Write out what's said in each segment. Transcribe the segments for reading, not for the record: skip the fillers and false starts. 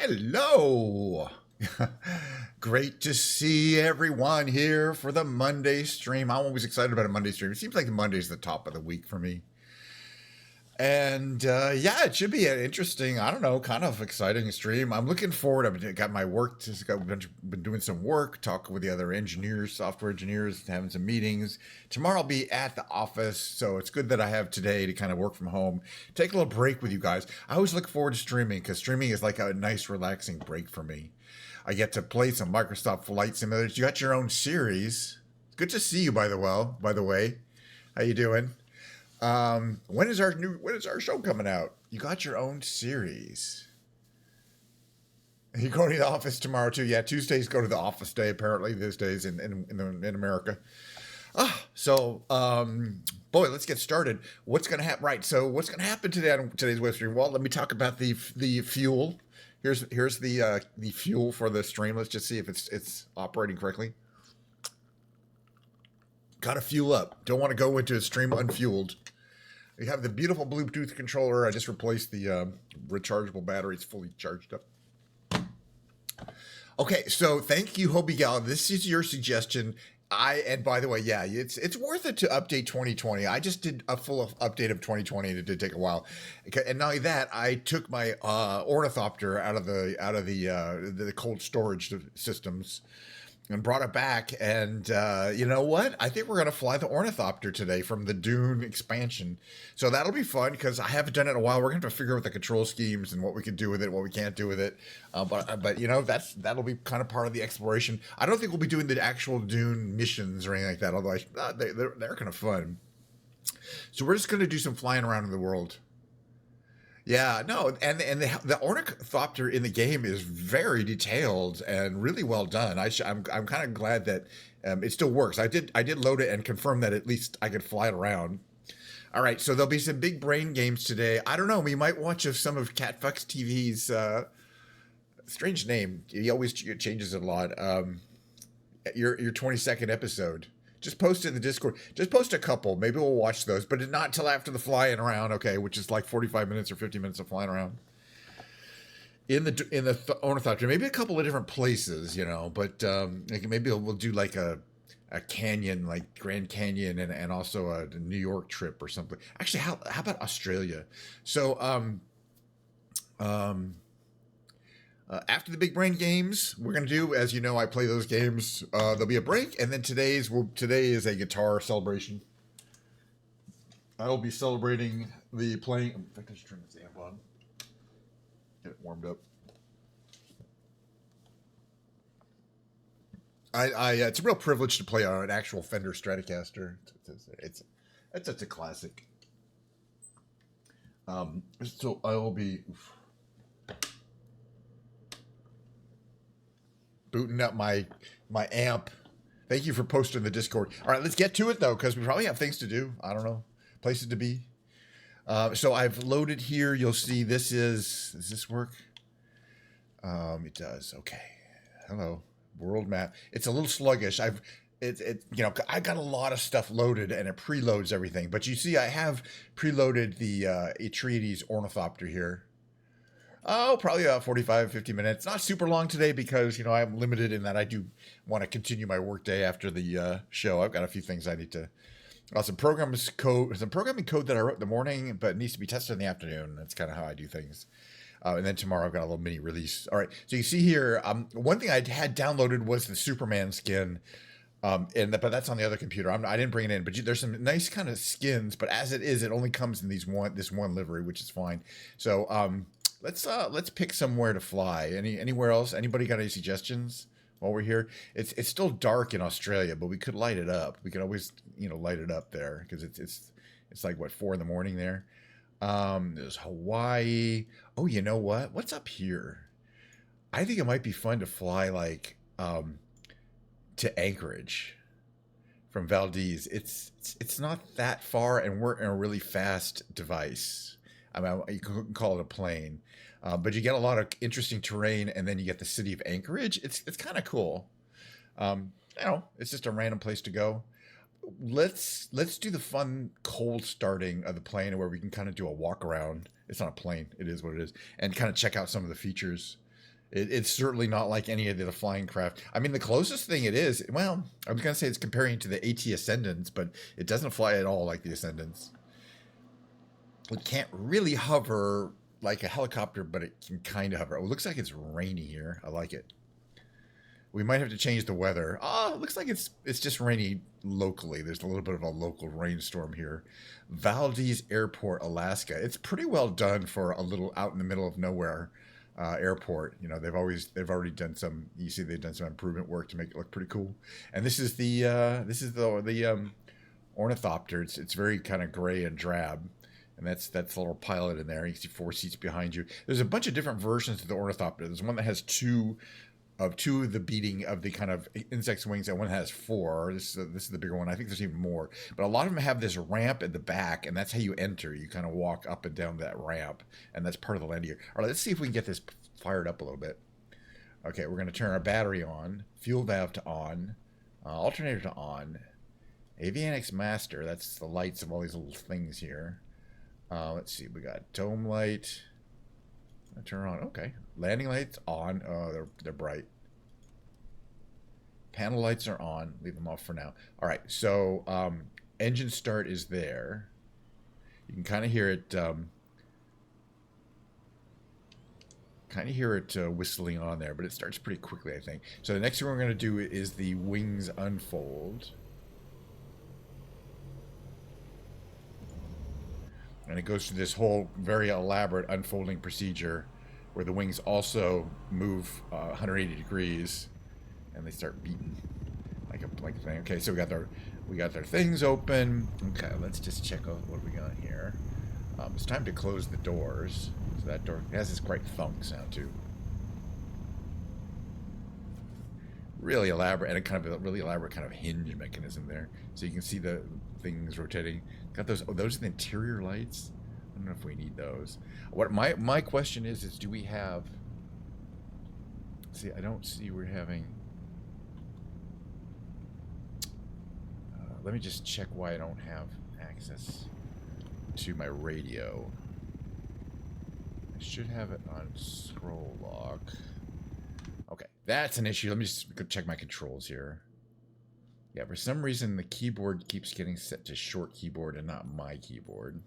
Hello. Great to see everyone here for the Monday stream. I'm always excited about a Monday stream. It seems like Monday's the top of the week for me. And yeah, it should be an interesting, I don't know, kind of exciting stream. I'm looking forward. I've got my work, been doing some work, talking with the other engineers, software engineers, having some meetings. Tomorrow I'll be at the office, so it's good that I have today to kind of work from home, take a little break with you guys. I always look forward to streaming because streaming is like a nice, relaxing break for me. I get to play some Microsoft Flight Simulators. You got your own series. Good to see you, by the way. How you doing? When is our show coming out? You got your own series. You going to the office tomorrow too? Yeah, Tuesdays go to the office day apparently these days in America. Boy, let's get started. What's going to happen? Right. So what's going to happen today on today's web stream? Well, let me talk about the fuel. Here's the fuel for the stream. Let's just see if it's operating correctly. Got to fuel up. Don't want to go into a stream unfueled. We have the beautiful Bluetooth controller. I just replaced the rechargeable battery. It's fully charged up. Okay, so thank you, Hobie Gal. This is your suggestion. And by the way, yeah, it's worth it to update 2020. I just did a full update of 2020, and it did take a while. And not only that, I took my ornithopter out of the cold storage systems and brought it back. And you know what? I think we're going to fly the ornithopter today from the Dune expansion. So that'll be fun because I haven't done it in a while. We're going to have to figure out the control schemes and what we can do with it, what we can't do with it. But you know, that'll be kind of part of the exploration. I don't think we'll be doing the actual Dune missions or anything like that, although they're kind of fun. So we're just going to do some flying around in the world. Yeah, no, and the ornithopter in the game is very detailed and really well done. I'm kind of glad that it still works. I did load it and confirm that at least I could fly it around. All right, so there'll be some big brain games today. I don't know. We might watch some of Catfucks TV's strange name. He always changes it a lot. Your 22nd episode. Just post it in the Discord. Just post a couple. Maybe we'll watch those, but not till after the flying around. Okay, which is like 45 minutes or 50 minutes of flying around in the ornithopter. Maybe a couple of different places, you know. But maybe we'll do like a canyon, like Grand Canyon, and also a New York trip or something. Actually, how about Australia? So after the big brain games, we're going to do, as you know, I play those games. There'll be a break, and then today is a guitar celebration. I will be celebrating the playing. In fact, I should turn this amp on. Get it warmed up. It's a real privilege to play on an actual Fender Stratocaster. It's a classic. So I will be booting up my amp. Thank you for posting the Discord. All right, let's get to it though, because we probably have things to do. I don't know, places to be. So I've loaded here. You'll see this does this work? It does. Okay. Hello, world map. It's a little sluggish. I got a lot of stuff loaded and it preloads everything. But you see, I have preloaded the Atreides ornithopter here. Oh, probably about 45, 50 minutes. Not super long today because, you know, I'm limited in that I do want to continue my work day after the show. I've got a few things I need to... some programming code that I wrote in the morning, but it needs to be tested in the afternoon. That's kind of how I do things. And then tomorrow I've got a little mini release. All right, so you see here, one thing I had downloaded was the Superman skin. But that's on the other computer. I didn't bring it in, but there's some nice kind of skins. But as it is, it only comes in this one livery, which is fine. So... Let's pick somewhere to fly. Anywhere else? Anybody got any suggestions while we're here? It's still dark in Australia, but we could light it up. We could always, you know, light it up there because it's like what, 4 a.m. there. There's Hawaii. Oh, you know what? What's up here? I think it might be fun to fly like to Anchorage from Valdez. It's not that far, and we're in a really fast device. I mean, you can call it a plane, but you get a lot of interesting terrain, and then you get the city of Anchorage. It's kind of cool. You know, it's just a random place to go. Let's do the fun cold starting of the plane, where we can kind of do a walk around. It's not a plane; it is what it is, and kind of check out some of the features. It's certainly not like any of the flying craft. I mean, the closest thing it is, well, I was going to say it's comparing to the AT Ascendants, but it doesn't fly at all like the Ascendants. It can't really hover like a helicopter, but it can kind of hover. Oh, it looks like it's rainy here. I like it. We might have to change the weather. Oh, it looks like it's just rainy locally. There's a little bit of a local rainstorm here. Valdez Airport, Alaska. It's pretty well done for a little out in the middle of nowhere airport. You know, they've already done some. You see, they've done some improvement work to make it look pretty cool. And this is the ornithopter. It's very kind of gray and drab. And that's the little pilot in there. You can see 4 seats behind you. There's a bunch of different versions of the ornithopter. There's one that has two of the beating of the kind of insect's wings, and one has 4. This is the bigger one. I think there's even more. But a lot of them have this ramp at the back, and that's how you enter. You kind of walk up and down that ramp, and that's part of the land gear. All right, let's see if we can get this fired up a little bit. Okay, we're going to turn our battery on, fuel valve to on, alternator to on, avionics master. That's the lights of all these little things here. Let's see, we got dome light. Turn on. Okay, landing lights on. Oh, they're bright. Panel lights are on. Leave them off for now. All right, so engine start is there. You can kind of hear it. Whistling on there, but it starts pretty quickly, I think. So the next thing we're going to do is the wings unfold. And it goes through this whole very elaborate unfolding procedure where the wings also move 180 degrees, and they start beating like a thing. Okay, so we got their things open. Okay, let's just check out what we got here. It's time to close the doors. So that door has this great thunk sound too. Really elaborate, and a really elaborate kind of hinge mechanism there, so you can see the things rotating. Got those. Oh, those are the interior lights. I don't know if we need those. What my question is do we have? See, I don't see we're having. Let me just check why I don't have access to my radio. I should have it on scroll lock. Okay, that's an issue. Let me just go check my controls here. Yeah, for some reason the keyboard keeps getting set to short keyboard and not my keyboard.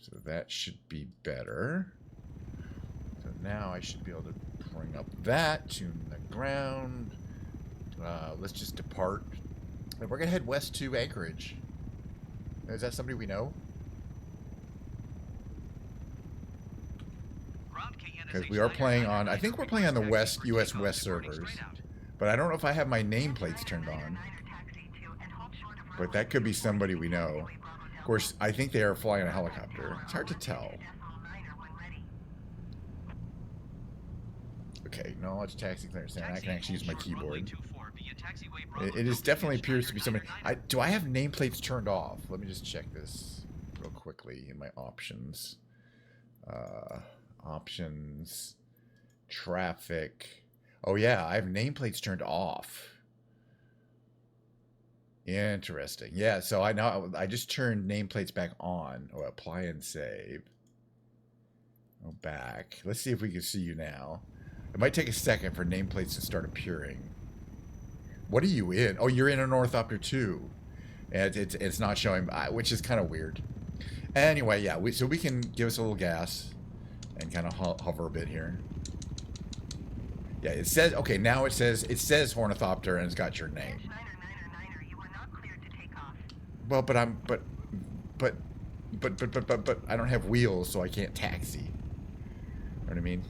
So that should be better. So now I should be able to bring up that, tune the ground. Let's just depart. And we're going to head west to Anchorage. Is that somebody we know? Because we are playing on, I think we're playing on the West, US West servers. But I don't know if I have my nameplates turned on. But that could be somebody we know. Of course, I think they are flying a helicopter. It's hard to tell. Okay, knowledge taxi clearance. I can actually use my keyboard. It definitely appears to be somebody. Do I have nameplates turned off? Let me just check this real quickly in my options. Options, traffic. Oh yeah, I have nameplates turned off. Interesting. Yeah, so I just turned nameplates back on. Oh, apply and save. Oh, back. Let's see if we can see you now. It might take a second for nameplates to start appearing. What are you in? Oh, you're in an ornithopter too. And it's not showing, which is kind of weird. Anyway, yeah, so we can give us a little gas. And kind of hover a bit here. Yeah, it says, okay, now it says ornithopter and it's got your name. Well, but I don't have wheels, so I can't taxi. You know what I mean?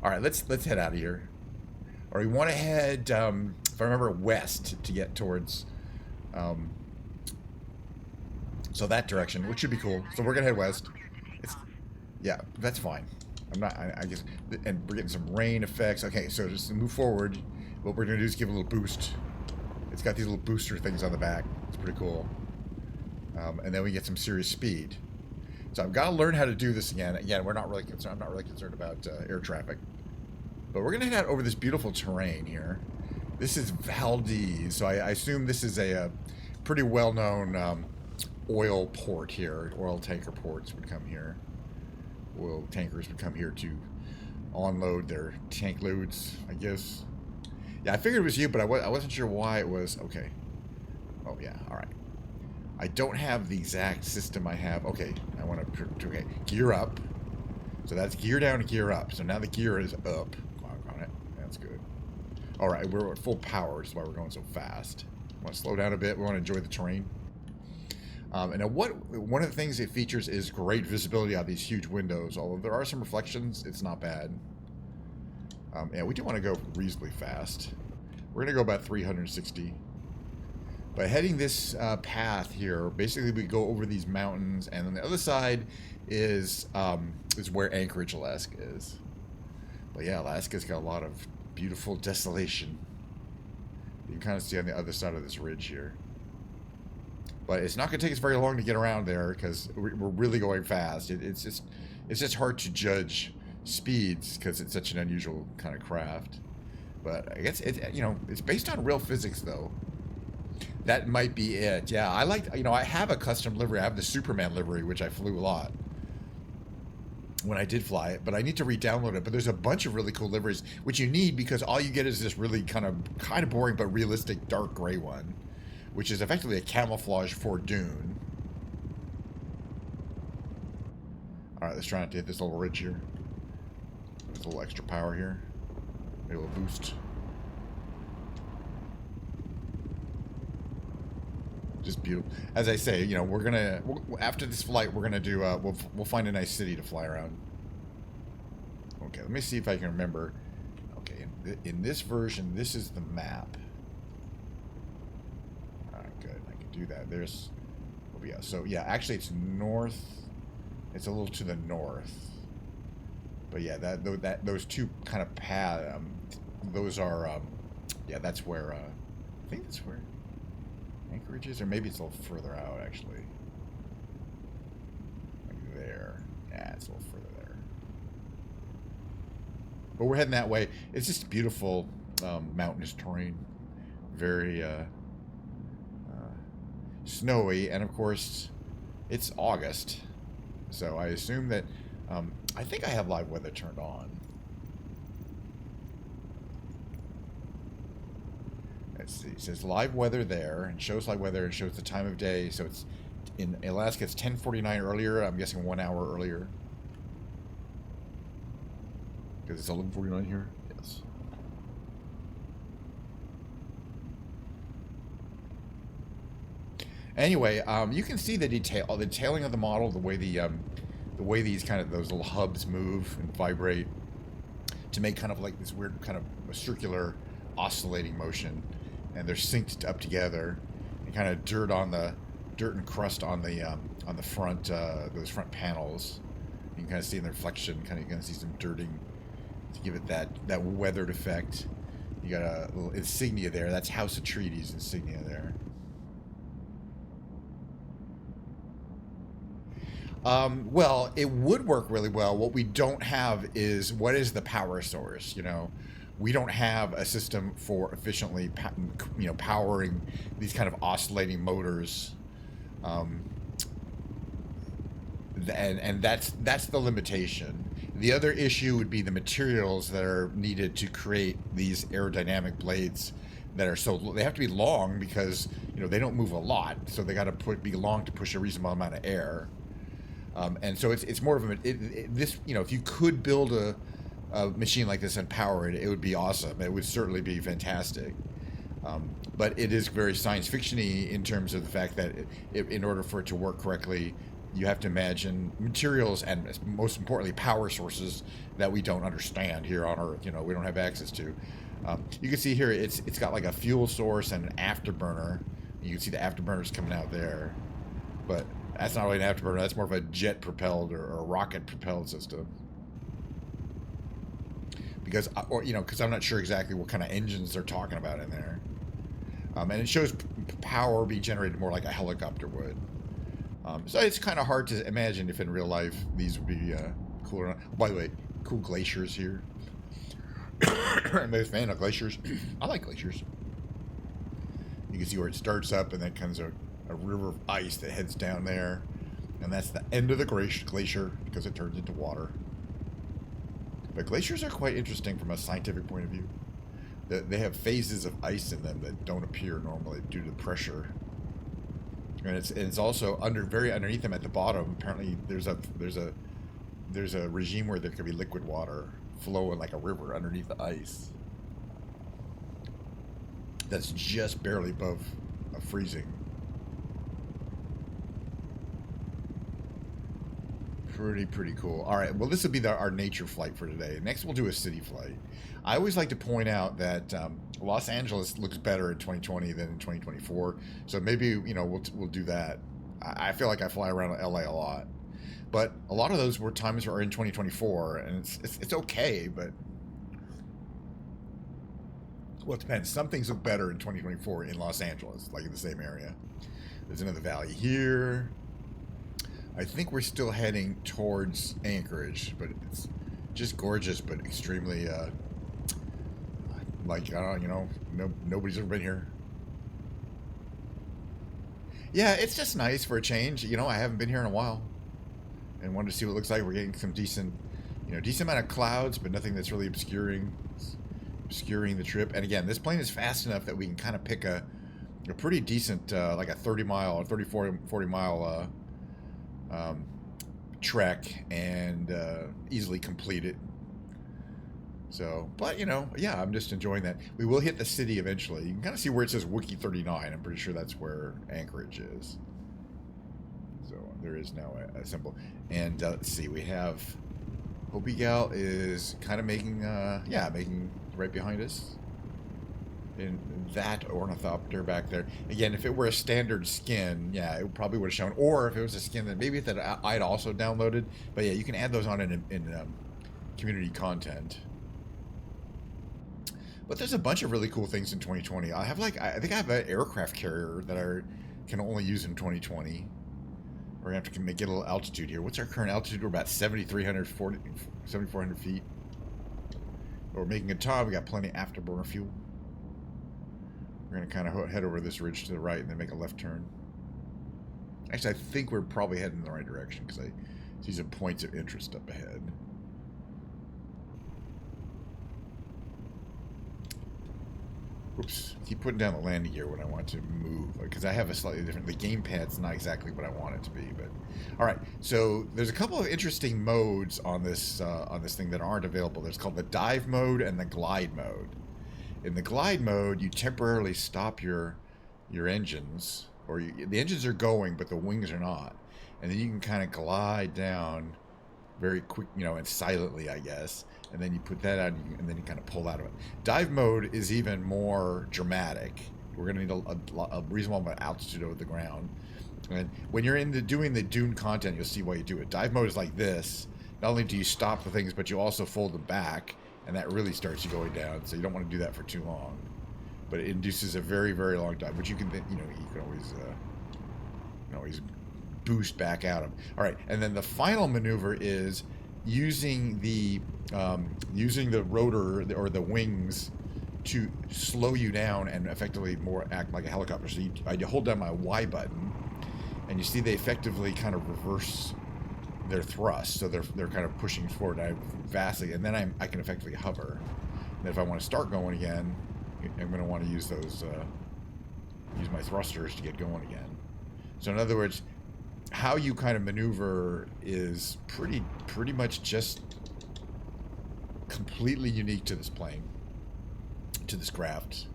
All right, let's head out of here. Or we want to head, if I remember, west to get towards, so that direction, which should be cool. So we're gonna head west. Yeah, that's fine. I guess, and we're getting some rain effects. Okay, so just to move forward, what we're going to do is give it a little boost. It's got these little booster things on the back. It's pretty cool. And then we get some serious speed. So I've got to learn how to do this again. Again, we're not really concerned. I'm not really concerned about air traffic. But we're going to head out over this beautiful terrain here. This is Valdez, so I assume this is a pretty well-known oil port here. Oil tanker ports would come here. oil tankers would come here to unload their tank loads, I guess. Yeah, I figured it was you, but I wasn't sure why it was. Okay. Oh, yeah. All right. I don't have the exact system I have. Okay. I want to... Okay. Gear up. So that's gear down and gear up. So now the gear is up. Clock on it. That's good. All right. We're at full power. That's why we're going so fast. Want to slow down a bit. We want to enjoy the terrain. And now one of the things it features is great visibility out of these huge windows. Although there are some reflections, it's not bad. Yeah, we do want to go reasonably fast. We're going to go about 360. But heading this path here, basically we go over these mountains, and on the other side is where Anchorage, Alaska is. But yeah, Alaska's got a lot of beautiful desolation. You can kind of see on the other side of this ridge here. But it's not going to take us very long to get around there because we're really going fast. It's just hard to judge speeds because it's such an unusual kind of craft. But I guess it's based on real physics though. That might be it. Yeah, I have a custom livery. I have the Superman livery, which I flew a lot when I did fly it, but I need to re-download it. But there's a bunch of really cool liveries, which you need because all you get is this really kind of boring but realistic dark gray one, which is effectively a camouflage for Dune. All right, let's try not to hit this little ridge here. There's a little extra power here. Maybe a little boost. Just beautiful. As I say, we're gonna after this flight, we're gonna do. We'll find a nice city to fly around. Okay, let me see if I can remember. Okay, in this version, this is the map. All right, good. I can do that. There's. Oh yeah. So yeah, actually, it's north. It's a little to the north. But yeah, those two kind of paths. Those are. Yeah, that's where. I think that's where. Anchorage is, or maybe it's a little further out, actually. Like there. Yeah, it's a little further there. But we're heading that way. It's just beautiful mountainous terrain. Very snowy, and of course, it's August. So I assume that... I think I have live weather turned on. Let's see. It says live weather there, and shows live weather and shows the time of day. So it's in Alaska. It's 10:49 earlier. I'm guessing 1 hour earlier because it's 11:49 here. Yes. Anyway, you can see the detailing of the model, the way these those little hubs move and vibrate to make kind of like this weird kind of a circular oscillating motion. And they're synced up together, and kind of dirt and crust on the front those front panels. You can kind of see in the reflection, you can see some dirting to give it that weathered effect. You got a little insignia there. That's House Atreides insignia there. Well, it would work really well. What we don't have is what is the power source, We don't have a system for efficiently, powering these kind of oscillating motors, and that's the limitation. The other issue would be the materials that are needed to create these aerodynamic blades that are they have to be long because they don't move a lot, so they got to be long to push a reasonable amount of air, and so it's more of this. If you could build a machine like this and power it, it would be awesome. It would certainly be fantastic. But it is very science fiction-y in terms of the fact that in order for it to work correctly, you have to imagine materials and, most importantly, power sources that we don't understand here on Earth. We don't have access to. You can see here it's got like a fuel source and an afterburner. You can see the afterburners coming out there, but that's not really an afterburner. That's more of a jet-propelled or a rocket-propelled system. Because I'm not sure exactly what kind of engines they're talking about in there. And it shows power being generated more like a helicopter would. So it's kind of hard to imagine if in real life these would be cool or not. Oh, by the way, cool glaciers here. I'm a fan of glaciers. I like glaciers. You can see where it starts up and then comes a river of ice that heads down there. And that's the end of the glacier because it turns into water. But glaciers are quite interesting from a scientific point of view. They have phases of ice in them that don't appear normally due to pressure. And it's also very underneath them at the bottom. Apparently, there's a regime where there could be liquid water flowing like a river underneath the ice. That's just barely above freezing. Pretty cool. All right, well, this will be our nature flight for today. Next, we'll do a city flight. I always like to point out that Los Angeles looks better in 2020 than in 2024. So maybe, we'll do that. I feel like I fly around LA a lot. But a lot of those times are in 2024, and it's okay, but... Well, it depends. Some things look better in 2024 in Los Angeles, like in the same area. There's another valley here. I think we're still heading towards Anchorage, but it's just gorgeous, but extremely, nobody's ever been here. Yeah, it's just nice for a change. I haven't been here in a while and wanted to see what it looks like. We're getting some decent amount of clouds, but nothing that's really obscuring the trip. And again, this plane is fast enough that we can kind of pick a pretty decent, like a 30-mile or 40-mile trek and easily complete it. So, but yeah, I'm just enjoying that. We will hit the city eventually. You can kind of see where it says Wiki 39. I'm pretty sure that's where Anchorage is. So there is now a symbol. And let's see, we have Hobie Gal is kind of making right behind us. In that ornithopter back there. Again, if it were a standard skin, yeah, it probably would have shown. Or if it was a skin that maybe that I'd also downloaded. But yeah, you can add those on in community content. But there's a bunch of really cool things in 2020. I think I have an aircraft carrier that I can only use in 2020. We're gonna have to get a little altitude here. What's our current altitude? We're about 7,400 feet. But we're making good time. We got plenty of afterburner fuel. We're going to kind of head over this ridge to the right and then make a left turn. Actually, I think we're probably heading in the right direction because I see some points of interest up ahead. Oops. Keep putting down the landing gear when I want to move because I have a slightly different... The gamepad's not exactly what I want it to be, but... All right, so there's a couple of interesting modes on this thing that aren't available. There's called the dive mode and the glide mode. In the glide mode, you temporarily stop your engines, or the engines are going, but the wings are not, and then you can kind of glide down very quick, and silently, I guess, and then you put that out, and then you kind of pull out of it. Dive mode is even more dramatic. We're going to need a reasonable amount of altitude over the ground, and when you're doing the dune content, you'll see why you do it. Dive mode is like this. Not only do you stop the things, but you also fold them back. And that really starts you going down, so you don't want to do that for too long. But it induces a very, very long dive, which you can always boost back out of. All right, and then the final maneuver is using the rotor or the wings to slow you down and effectively more act like a helicopter. So I hold down my Y button, and you see they effectively kind of reverse their thrust, so they're kind of pushing forward vastly, and then I can effectively hover. And if I want to start going again, I'm going to want to use use my thrusters to get going again. So in other words, how you kind of maneuver is pretty much just completely unique to this plane, to this craft.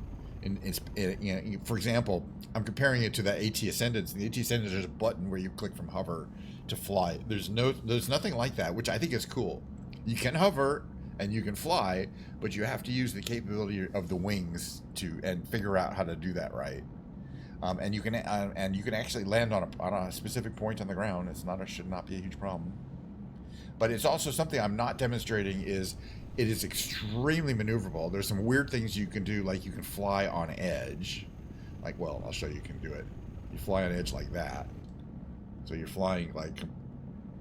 For example, I'm comparing it to the AT Ascendants. In the AT Ascendants, there's a button where you click from hover to fly. There's nothing like that, which I think is cool. You can hover and you can fly, but you have to use the capability of the wings and figure out how to do that right. And you can actually land on a specific point on the ground. Should not be a huge problem. But it's also something I'm not demonstrating is it is extremely maneuverable. There's some weird things you can do, like you can fly on edge. I'll show you can do it. You fly on edge like that. So you're flying and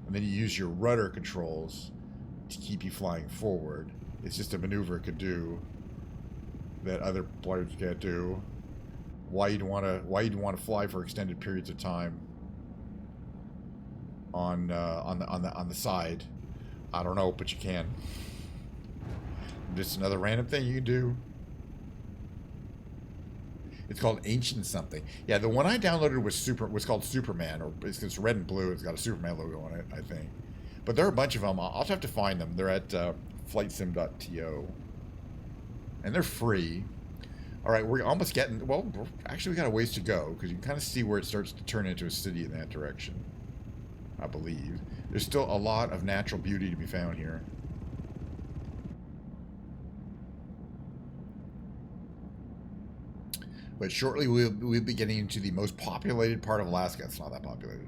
then you use your rudder controls to keep you flying forward. It's just a maneuver it could do that other planes can't do. Why you'd want to fly for extended periods of time. on the side. I don't know, but you can. Just another random thing you can do. It's called Ancient something. Yeah, the one I downloaded was called Superman, or it's red and blue. It's got a Superman logo on it, I think. But there are a bunch of them. I'll have to find them. They're at flightsim.to, and they're free. All right, we're almost getting. Well, actually, we got a ways to go because you can kind of see where it starts to turn into a city in that direction. I believe there's still a lot of natural beauty to be found here. But shortly we'll be getting into the most populated part of Alaska. It's not that populated.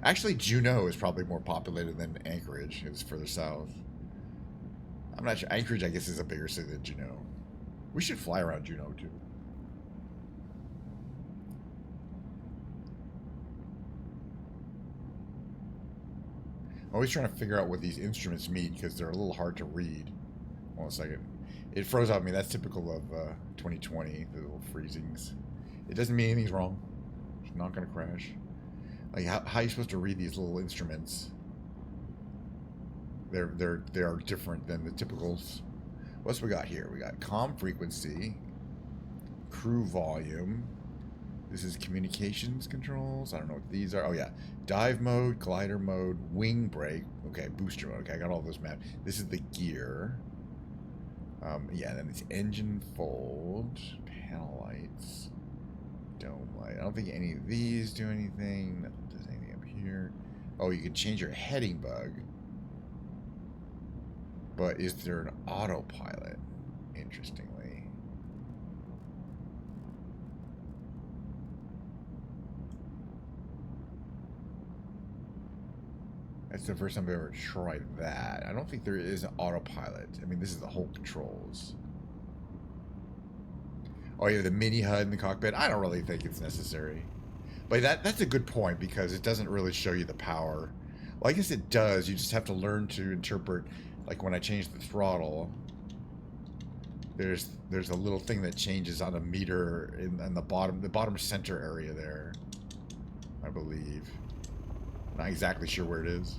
Actually, Juneau is probably more populated than Anchorage. It's further south. I'm not sure. Anchorage, I guess, is a bigger city than Juneau. We should fly around Juneau, too. I'm always trying to figure out what these instruments mean because they're a little hard to read. Hold on a second. It froze on me. That's typical of 2020, the little freezings. It doesn't mean anything's wrong. It's not going to crash. Like, how are you supposed to read these little instruments? They are different than the typicals. What's we got here? We got comm frequency, crew volume. This is communications controls. I don't know what these are. Oh, yeah. Dive mode, glider mode, wing brake. Okay, booster mode. Okay, I got all those mapped. This is the gear. Yeah, then it's engine fold, panel lights, dome light. I don't think any of these do anything. Nothing does anything up here. Oh, you can change your heading bug. But is there an autopilot? Interestingly. That's the first time I've ever tried that. I don't think there is an autopilot. I mean, this is the whole controls. Oh, yeah, the mini HUD in the cockpit. I don't really think it's necessary. But that's a good point because it doesn't really show you the power. Well, I guess it does. You just have to learn to interpret. Like when I change the throttle, there's a little thing that changes on a meter in the bottom center area there. I believe. Not exactly sure where it is.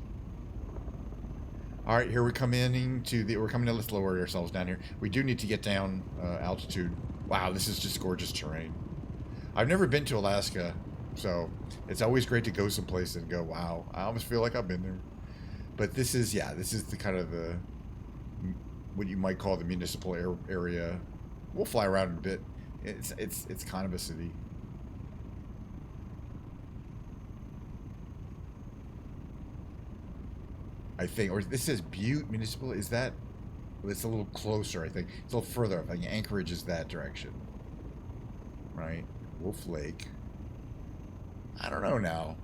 All right, here we're coming to let's lower ourselves down here. We do need to get down altitude. Wow, this is just gorgeous terrain. I've never been to Alaska, so it's always great to go someplace and go, wow, I almost feel like I've been there. But this is the kind of the what you might call the municipal area. We'll fly around a bit. It's kind of a city. I think, or this says Butte Municipal. Is that? It's a little closer, I think. It's a little further up. I think Anchorage is that direction, right? Wolf Lake. I don't know now.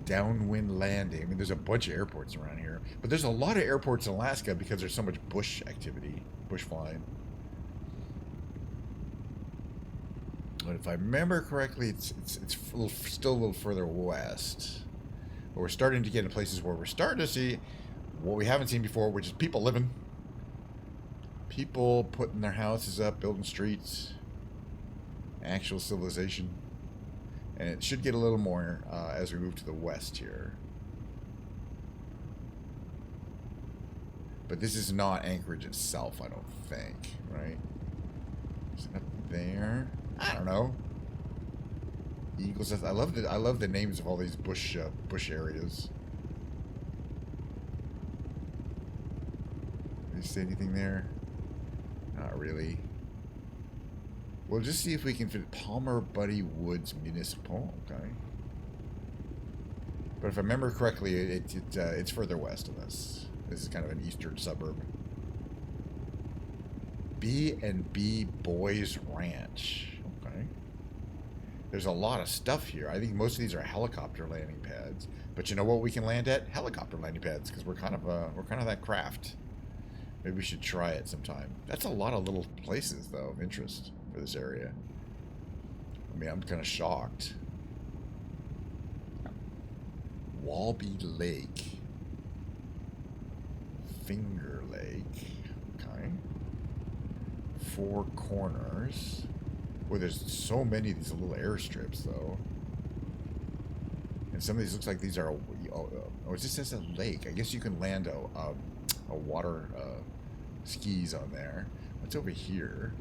Downwind Landing. I mean, there's a bunch of airports around here, but there's a lot of airports in Alaska because there's so much bush activity, bush flying. But if I remember correctly, it's still a little further west. But we're starting to get in places where we're starting to see what we haven't seen before, which is people living. People putting their houses up, building streets. Actual civilization. And it should get a little more as we move to the west here. But this is not Anchorage itself, I don't think, right? Is it up there? I don't know. Eagles. I love the names of all these bush areas. Did you say anything there? Not really. We'll just see if we can fit Palmer Buddy Woods Municipal. Okay. But if I remember correctly, it's further west of us. This is kind of an eastern suburb. B&B Boys Ranch. Okay. There's a lot of stuff here. I think most of these are helicopter landing pads. But you know what we can land at? Helicopter landing pads, because we're kind of that craft. Maybe we should try it sometime. That's a lot of little places, though, of interest for this area. I mean, I'm kind of shocked. Walby Lake. Finger Lake. Okay. Four Corners. Well, there's so many of these little airstrips, though. And some of these looks like these are, it just says a lake. I guess you can land a water skis on there. What's over here?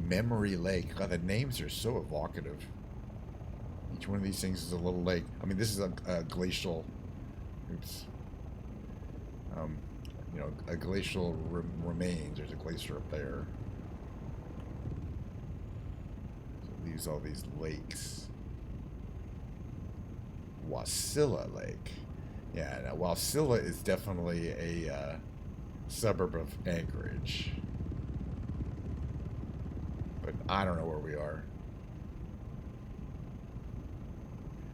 Memory Lake. God, the names are so evocative. Each one of these things is a little lake. I mean, this is a glacial. Oops. You know, a glacial remains. There's a glacier up there. So it leaves all these lakes. Wasilla Lake. Yeah, now Wasilla is definitely a suburb of Anchorage. But I don't know where we are.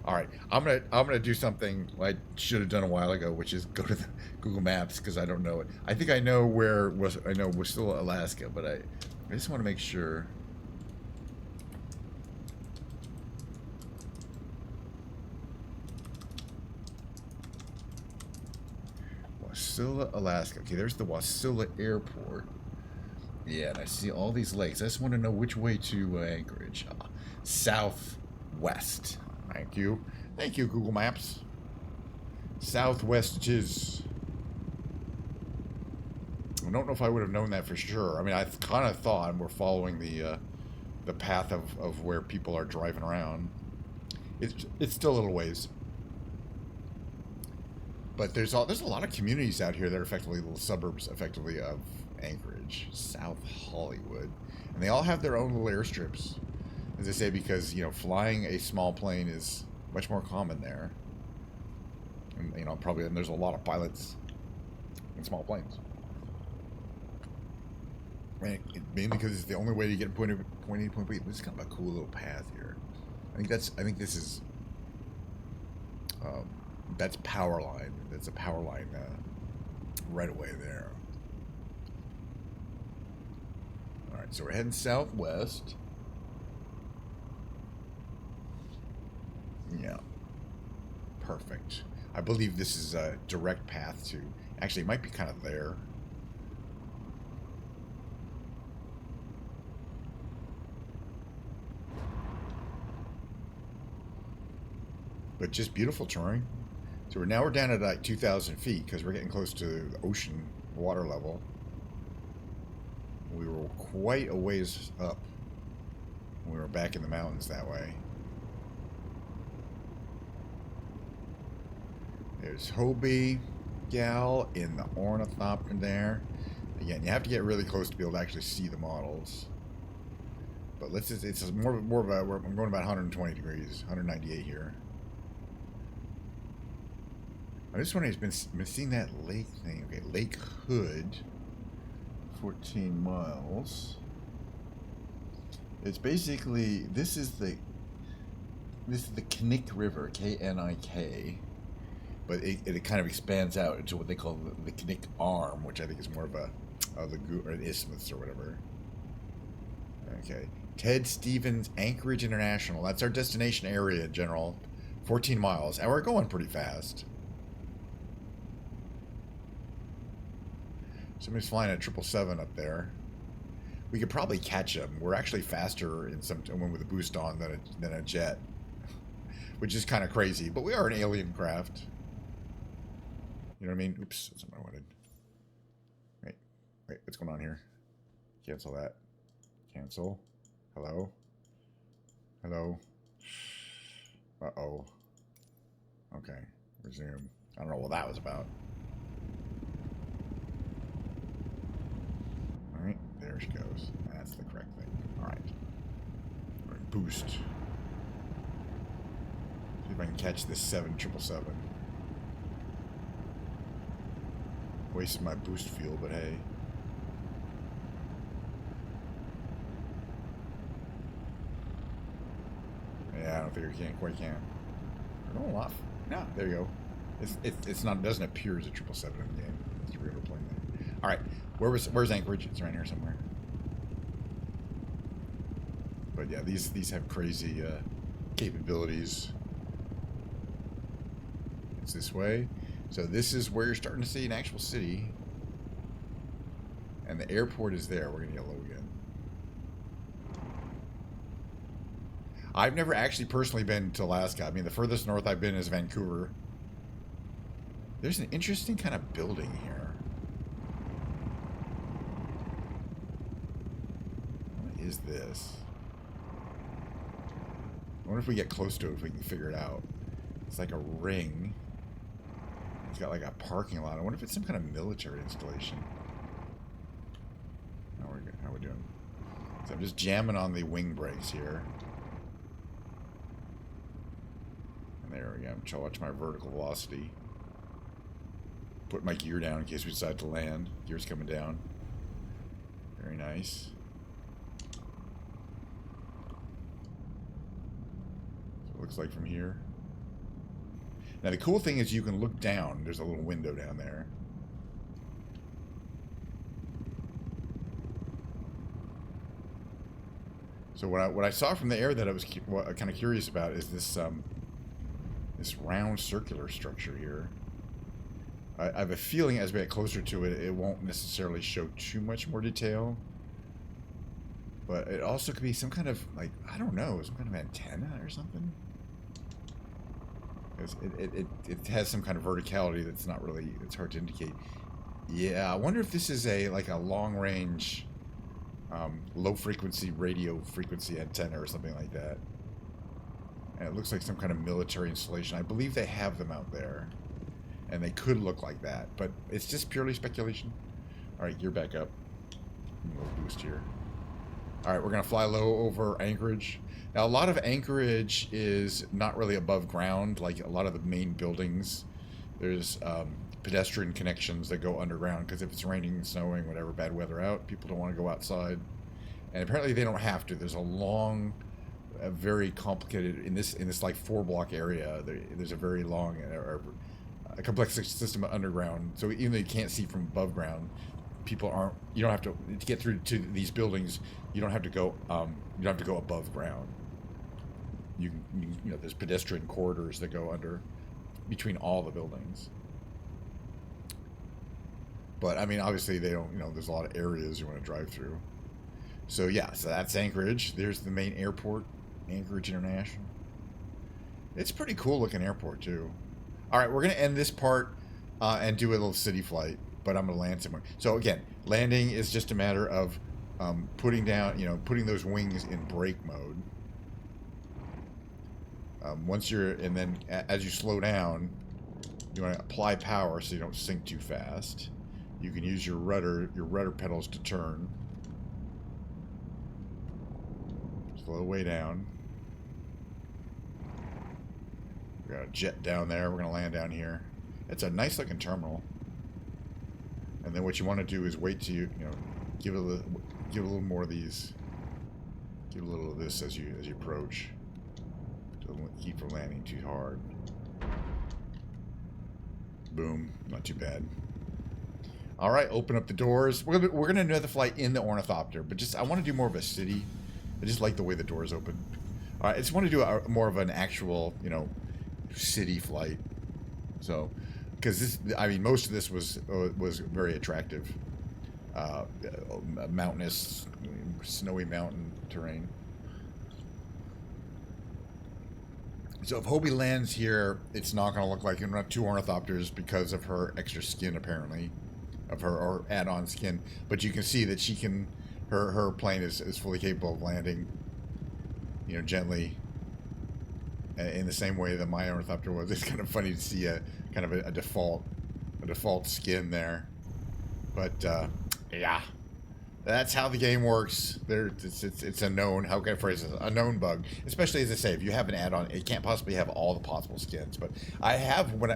All right, I'm gonna do something I should have done a while ago, which is go to the Google Maps because I don't know it. I think I know where I know we're still Alaska, but I just want to make sure. Wasilla, Alaska. Okay, there's the Wasilla Airport. Yeah, and I see all these lakes. I just want to know which way to Anchorage. Southwest. Thank you. Thank you, Google Maps. Southwest is. I don't know if I would have known that for sure. I mean, I kind of thought we're following the path of where people are driving around. It's still a little ways. But there's a lot of communities out here that are effectively little suburbs, effectively, of Anchorage, South Hollywood. And they all have their own little airstrips. As I say, because, you know, flying a small plane is much more common there. And, you know, probably, and there's a lot of pilots in small planes. And mainly because it's the only way to get point A to point B. This is kind of a cool little path here. I think this is, that's power line. That's a power line right away there. All right, so we're heading southwest. Yeah. Perfect. I believe this is a direct path to... Actually, it might be kind of there. But just beautiful terrain. So we're down at like 2,000 feet because we're getting close to the ocean water level. We were quite a ways up when we were back in the mountains that way. There's Hobie Gal in the ornithopter there. Again, you have to get really close to be able to actually see the models. But let's just, it's more of a, I'm going about 120 degrees, 198 here. I just wondering, it's been seeing that lake thing. Okay, Lake Hood, 14 miles. It's basically, this is the Knik River, K-N-I-K. But it kind of expands out into what they call the Knik Arm, which I think is more of a lagoon or an isthmus or whatever. Okay, Ted Stevens Anchorage International. That's our destination area in general. 14 miles, and we're going pretty fast. Somebody's flying a 777 up there. We could probably catch them. We're actually faster in one with a boost on than a jet, which is kind of crazy. But we are an alien craft. You know what I mean? Oops, that's what I wanted. Wait, what's going on here? Cancel that. Cancel. Hello? Hello? Uh-oh. Okay, resume. I don't know what that was about. Alright, there she goes. That's the correct thing. Alright. Boost. See if I can catch this 777. Wasted my boost fuel, but hey. Yeah, I don't think we quite can. We're going off. No, there you go. It's not, it doesn't appear as a 777 in the game. It's a real plane there. All right, where's Anchorage? It's right here somewhere. But yeah, these have crazy capabilities. It's this way. So this is where you're starting to see an actual city. And the airport is there. We're going to get low again. I've never actually personally been to Alaska. I mean, the furthest north I've been is Vancouver. There's an interesting kind of building here. What is this? I wonder if we get close to it, if we can figure it out. It's like a ring. It's got like a parking lot. I wonder if it's some kind of military installation. How we doing? So I'm just jamming on the wing brakes here. And there we go. I'm trying to watch my vertical velocity. Put my gear down in case we decide to land. Gear's coming down. Very nice. So it looks like from here. Now the cool thing is you can look down. There's a little window down there. So what I saw from the air that I was kind of curious about is this this round circular structure here. I have a feeling as we get closer to it, it won't necessarily show too much more detail. But it also could be some kind of, like, I don't know, some kind of antenna or something. Because it has some kind of verticality that's not really, it's hard to indicate. Yeah, I wonder if this is like a long range, low frequency radio frequency antenna or something like that. And it looks like some kind of military installation. I believe they have them out there. And they could look like that, but it's just purely speculation. All right, gear back up. A little boost here. All right, we're gonna fly low over Anchorage. Now, a lot of Anchorage is not really above ground, like a lot of the main buildings. There's pedestrian connections that go underground because if it's raining, snowing, whatever, bad weather out, people don't want to go outside. And apparently they don't have to. There's a very complicated in this like 4-block area. There's a very long a complex system of underground, so even though you can't see from above ground, you don't have to get through to these buildings. You don't have to go above ground. You know, there's pedestrian corridors that go under between all the buildings. But I mean, obviously they don't. You know, there's a lot of areas you want to drive through. So yeah, so that's Anchorage. There's the main airport, Anchorage International. It's a pretty cool looking airport too. All right, we're going to end this part and do a little city flight, but I'm going to land somewhere. So again, landing is just a matter of putting putting those wings in brake mode. And then as you slow down, you want to apply power so you don't sink too fast. You can use your rudder pedals to turn. Slow way down. We got a jet down there. We're going to land down here. It's a nice looking terminal. And then what you want to do is wait till give it a little more of these. Give a little of this as you approach. Don't keep from landing too hard. Boom. Not too bad. All right, open up the doors. We're going to do the flight in the ornithopter, but I want to do more of a city. I just like the way the doors open. All right, I just want to do more of an actual, city flight. So, because most of this was very attractive. Mountainous, snowy mountain terrain. So if Hobie lands here, it's not going to look like 2 ornithopters because of her extra skin, apparently, of her add-on skin. But you can see that her plane is fully capable of landing, gently. In the same way that my ornithopter was. It's kind of funny to see a default skin there, but yeah, that's how the game works. It's a known, how can I phrase it? A known bug, especially as I say, if you have an add-on, it can't possibly have all the possible skins. But I have when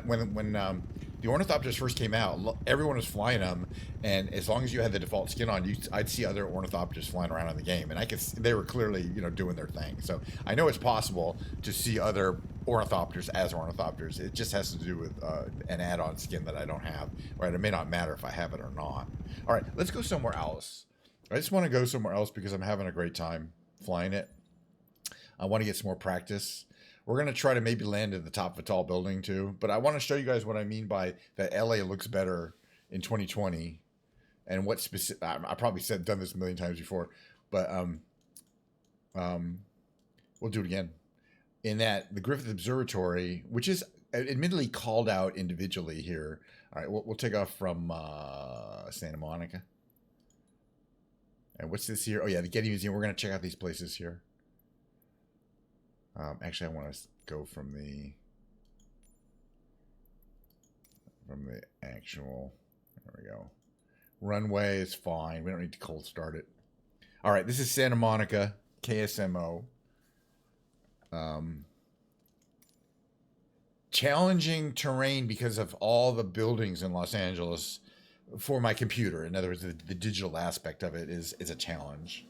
the ornithopters first came out, everyone was flying them, and as long as you had the default skin on, I'd see other ornithopters flying around in the game, and they were clearly doing their thing. So I know it's possible to see other ornithopters as ornithopters. It just has to do with an add-on skin that I don't have, right? It may not matter if I have it or not. All right, let's go somewhere else. I just want to go somewhere else because I'm having a great time flying it. I want to get some more practice. We're going to try to maybe land at the top of a tall building too. But I want to show you guys what I mean by that LA looks better in 2020. And what specific, I probably done this a million times before. But we'll do it again. In that the Griffith Observatory, which is admittedly called out individually here. All right, we'll take off from Santa Monica. And what's this here? Oh yeah, the Getty Museum. We're gonna check out these places here. Actually, I want to go from the actual. There we go. Runway is fine. We don't need to cold start it. All right, this is Santa Monica, KSMO. Challenging terrain because of all the buildings in Los Angeles for my computer. In other words, the digital aspect of it is a challenge.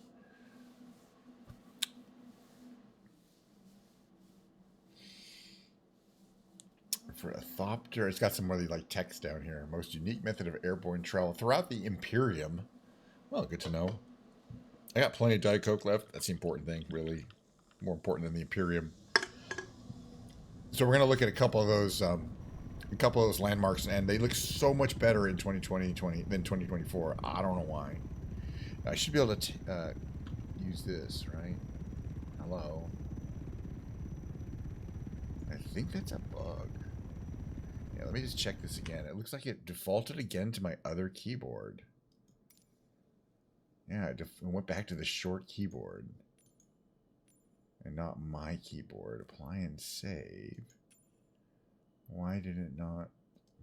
For a thopter, it's got some really like text down here. Most unique method of airborne travel throughout the Imperium. Well, good to know. I got plenty of Diet Coke left. That's the important thing, really. More important than the Imperium. So we're going to look at a couple of those landmarks, and they look so much better in 2020 than 2024. I don't know why. I should be able to use this, right? Hello. I think that's a bug. Yeah, let me just check this again. It looks like it defaulted again to my other keyboard. Yeah, it went back to the short keyboard. And not my keyboard. Apply and save. Why did it not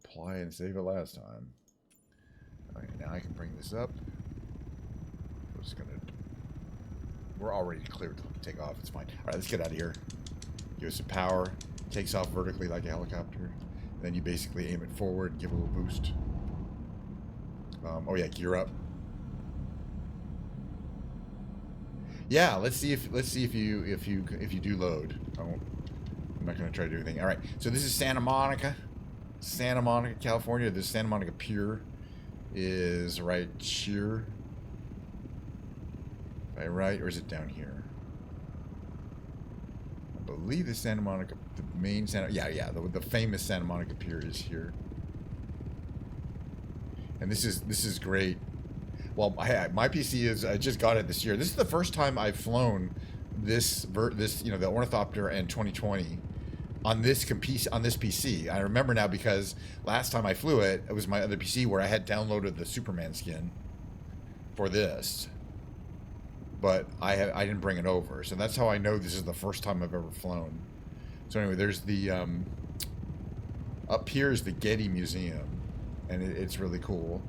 apply and save it last time? Alright, now I can bring this up. We're already clear to take off. It's fine. Alright, let's get out of here. Give us some power. Takes off vertically like a helicopter. Then you basically aim it forward and give it a little boost. Oh yeah, gear up. Yeah, let's see if you do load. I'm not going to try to do anything. All right, so this is Santa Monica, California. This Santa Monica Pier is right here. Am I right, or is it down here? I believe the Santa Monica, the main Santa, yeah, the famous Santa Monica Pier is here. And this is great. Well, my PC is, I just got it this year. This is the first time I've flown this the Ornithopter and 2020 on this PC. I remember now because last time I flew it, it was my other PC where I had downloaded the Superman skin for this, but I didn't bring it over. So that's how I know this is the first time I've ever flown. So anyway, there's the up here is the Getty Museum, and it's really cool.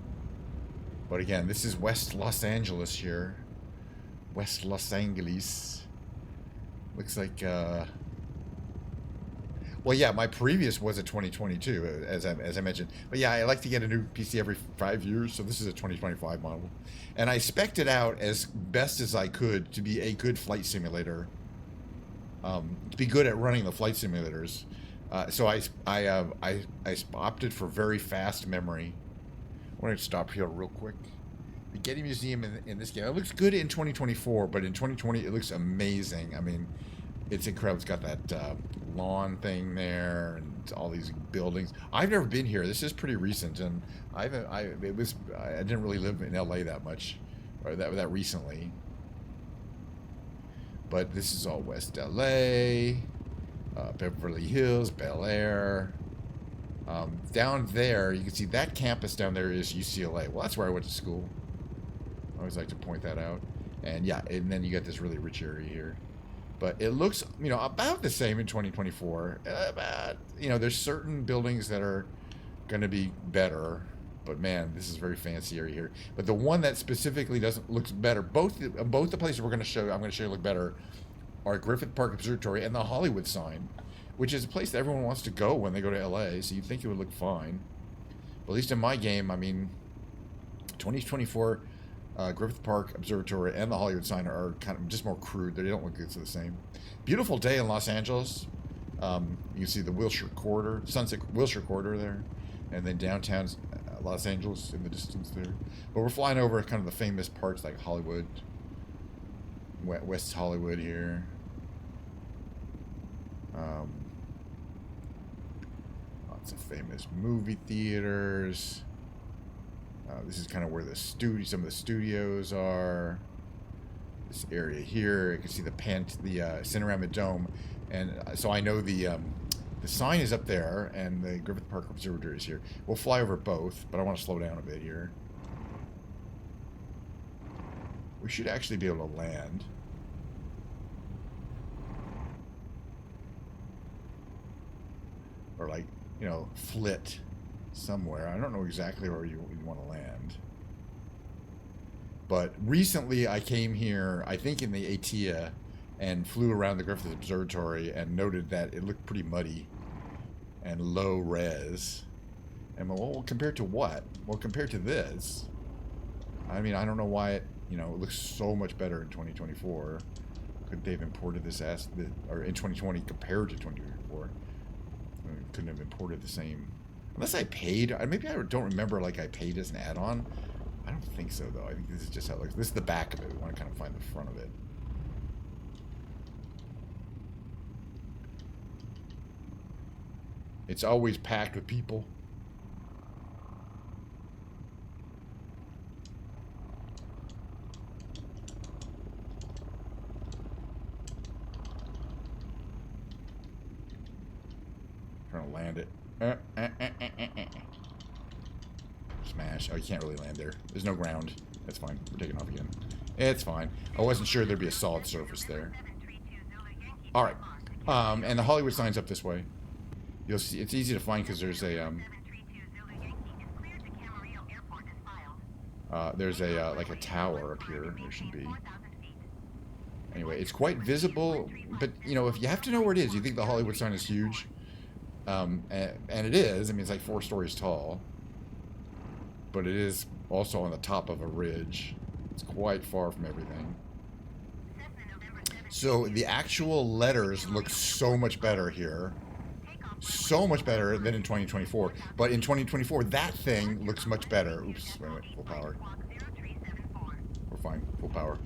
But again, this is West Los Angeles here. West Los Angeles. Looks like, well, yeah, my previous was a 2022, as I mentioned. But yeah, I like to get a new PC every 5 years, so this is a 2025 model. And I spec'd it out as best as I could to be a good flight simulator. To be good at running the flight simulators. So I opted for very fast memory. I want to stop here real quick. The Getty Museum in this game, it looks good in 2024, but in 2020 it looks amazing. I mean, it's incredible. It's got that lawn thing there and all these buildings. I've never been here. This is pretty recent, and I didn't really live in LA that much, or that recently. But this is all West LA, Beverly Hills, Bel Air. Down there, you can see that campus down there is UCLA. Well, that's where I went to school. I always like to point that out. And yeah, and then you got this really rich area here. But it looks, about the same in 2024. There's certain buildings that are going to be better. But man, this is a very fancy area here. But the one that specifically looks better, both the places I'm going to show you look better, are Griffith Park Observatory and the Hollywood sign, which is a place that everyone wants to go when they go to LA, so you'd think it would look fine. But at least in my game, 2024 Griffith Park Observatory and the Hollywood sign are kind of just more crude. They don't look good to the same. Beautiful day in Los Angeles. You can see the Wilshire Corridor, Sunset Wilshire Corridor there, and then downtown Los Angeles in the distance there. But we're flying over kind of the famous parts like Hollywood, West Hollywood here. Lots of famous movie theaters. This is kind of where some of the studios are. this area here. You can see the Cinerama Dome, and so I know the sign is up there, and the Griffith Park Observatory is here. We'll fly over both, but I want to slow down a bit here. We should actually be able to land. Or, like, you know, flit somewhere. I don't know exactly where you want to land. But recently I came here, I think in the ATIA, and flew around the Griffith Observatory and noted that it looked pretty muddy and low res. And well, compared to what? Well, compared to this, I mean, I don't know why it, you know, it looks so much better in 2024. Couldn't they have imported this or in 2020 compared to 2024? Couldn't have imported the same, unless I paid. Maybe I don't remember, like, I paid as an add-on. I don't think so, though. I think this is just how it looks. This is the back of it. We want to kind of find the front of it. It's always packed with people. Trying to land it. Smash. Oh, you can't really land there. There's no ground. That's fine. We're taking off again. It's fine. I wasn't sure there'd be a solid surface there. Alright. And the Hollywood sign's up this way. You'll see, it's easy to find because there's a, like a tower up here. There should be. Anyway, it's quite visible, but, you know, if you have to know where it is, you think the Hollywood sign is huge. And it is. I mean, it's like 4 stories tall. But it is also on the top of a ridge. It's quite far from everything. So the actual letters look so much better here. So much better than in 2024. But in 2024, that thing looks much better. Oops, wait, full power. We're fine, full power.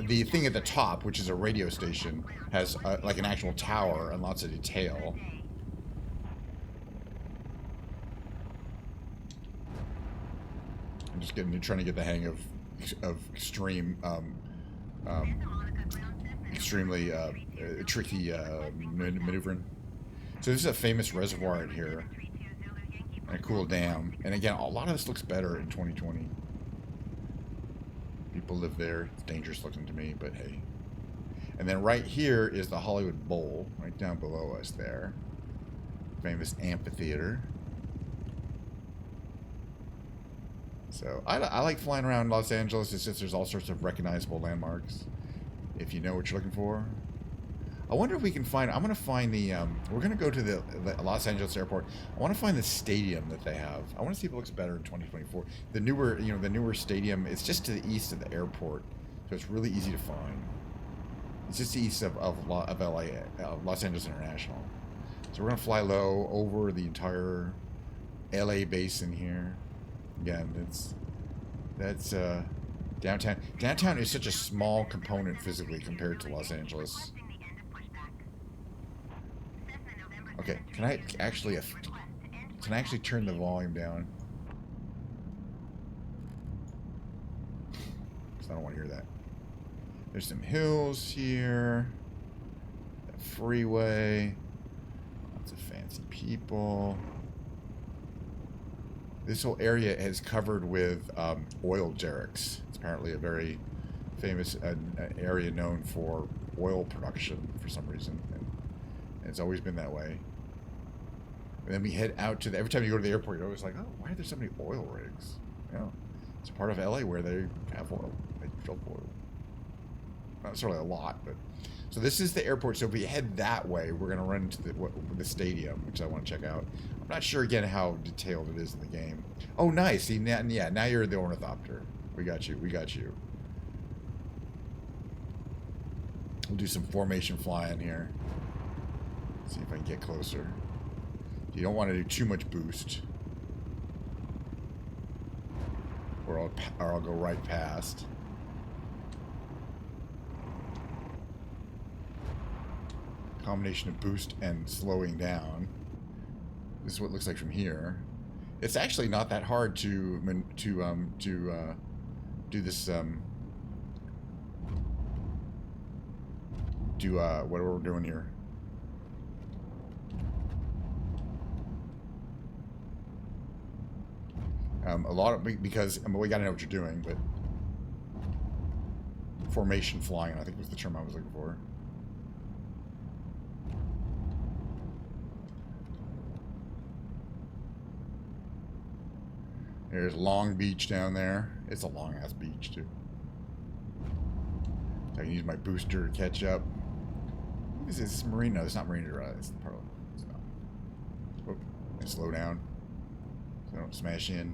The thing at the top, which is a radio station, has like an actual tower and lots of detail. I'm just trying to get the hang of extreme, extremely tricky maneuvering. So this is a famous reservoir in here, and a cool dam. And again, a lot of this looks better in 2020. People live there. It's dangerous looking to me, but hey. And then right here is the Hollywood Bowl, right down below us there. Famous amphitheater. So I like flying around Los Angeles. It's just there's all sorts of recognizable landmarks if you know what you're looking for. I wonder if we can find. I'm going to find the. We're going to go to the Los Angeles airport. I want to find the stadium that they have. I want to see if it looks better in 2024. The newer, you know, the newer stadium. It's just to the east of the airport, so it's really easy to find. It's just east of LA, Los Angeles International. So we're going to fly low over the entire LA basin here. Again, that's downtown. Downtown is such a small component physically compared to Los Angeles. Okay, can I actually turn the volume down? Because I don't want to hear that. There's some hills here. That freeway. Lots of fancy people. This whole area is covered with oil derricks. It's apparently a very famous area known for oil production for some reason. And it's always been that way. And then we head out to every time you go to the airport, you're always like, oh, why are there so many oil rigs? You know, it's a part of LA where they have oil. They drill oil. Not necessarily a lot, but... So this is the airport. So if we head that way, we're going to run into the stadium, which I want to check out. I'm not sure, again, how detailed it is in the game. Oh, nice. See, now you're the ornithopter. We got you. We got you. We'll do some formation flying here. See if I can get closer. You don't want to do too much boost, or I'll go right past. Combination of boost and slowing down. This is what it looks like from here. It's actually not that hard to do this do what we're doing here. A lot of, because I mean, we got to know what you're doing, but formation flying, I think was the term I was looking for. There's Long Beach down there. It's a long ass beach too. So I can use my booster to catch up. Is this marine? No, it's not marine drive. It's the part of it's not. Whoop. And slow down so I don't smash in.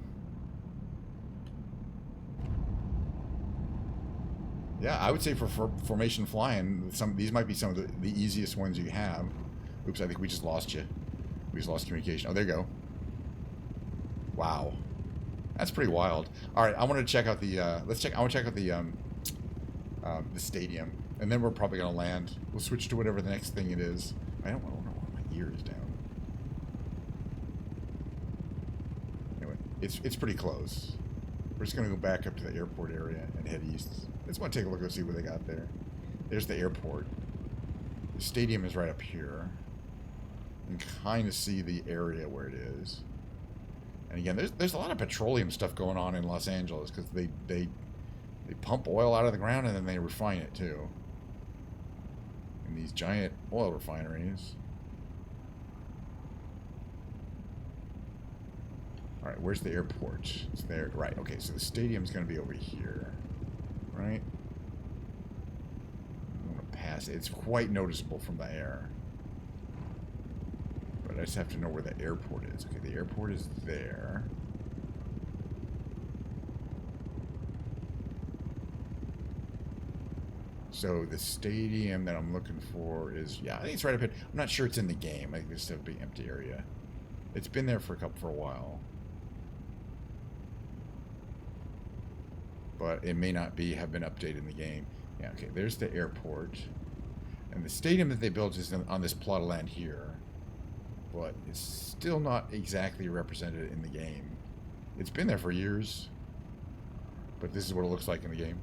Yeah, I would say for formation flying, these might be some of the easiest ones you have. Oops, I think we just lost you. We just lost communication. Oh, there you go. Wow, that's pretty wild. All right, I want to check out the. I want to check out the stadium, and then we're probably gonna land. We'll switch to whatever the next thing it is. I don't know why my ear is down. Anyway, it's pretty close. We're just gonna go back up to the airport area and head east. I just want to take a look and see what they got there. There's the airport. The stadium is right up here. You can kind of see the area where it is. And again, there's a lot of petroleum stuff going on in Los Angeles because they pump oil out of the ground and then they refine it too. In these giant oil refineries. All right, where's the airport? It's there, right? Okay, so the stadium's going to be over here. Right? I'm going to pass it. It's quite noticeable from the air. But I just have to know where the airport is. Okay, the airport is there. So the stadium that I'm looking for is, yeah, I think it's right up here. I'm not sure it's in the game. I think this is a big empty area. It's been there for a while. But it may not have been updated in the game. Yeah, okay, there's the airport. And the stadium that they built is on this plot of land here. But it's still not exactly represented in the game. It's been there for years. But this is what it looks like in the game.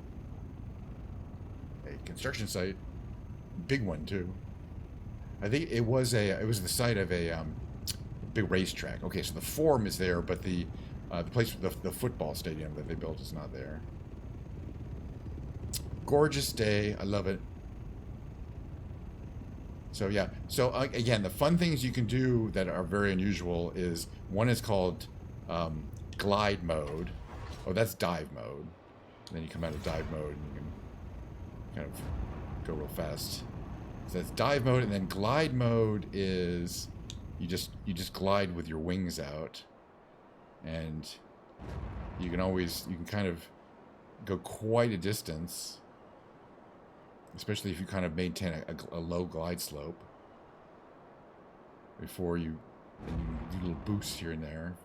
A construction site. Big one, too. I think it was the site of a big racetrack. Okay, so the Forum is there, but the place, the football stadium that they built is not there. Gorgeous day. I love it. So yeah. So again, the fun things you can do that are very unusual is one is called glide mode. Oh, that's dive mode. And then you come out of dive mode and you can kind of go real fast. So that's dive mode, and then glide mode is you just glide with your wings out, and you can kind of go quite a distance. Especially if you kind of maintain a low glide slope before you do little boosts here and there.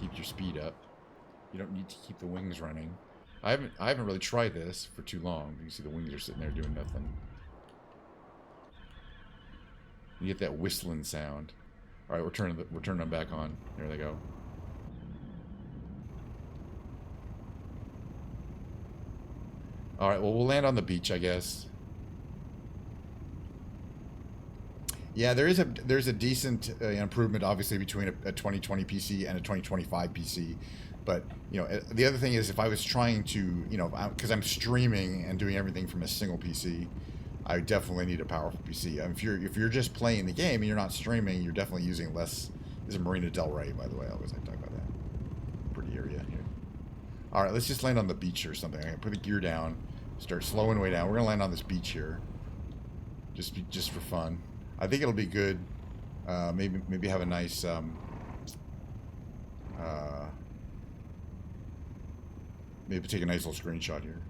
Keep your speed up. You don't need to keep the wings running. I haven't really tried this for too long. You can see the wings are sitting there doing nothing. You get that whistling sound. All right, we're turning them back on. There they go. All right, well, we'll land on the beach, I guess. Yeah, there's a decent improvement, obviously, between a 2020 PC and a 2025 PC. But, you know, the other thing is if I was trying to, you know, because I'm streaming and doing everything from a single PC, I definitely need a powerful PC. If you're just playing the game and you're not streaming, you're definitely using less. This is Marina Del Rey, by the way. I always like to talk about that. Pretty area here. All right, let's just land on the beach or something. I put the gear down, start slowing way down. We're gonna land on this beach here, just for fun. I think it'll be good. Maybe have a nice maybe take a nice little screenshot here.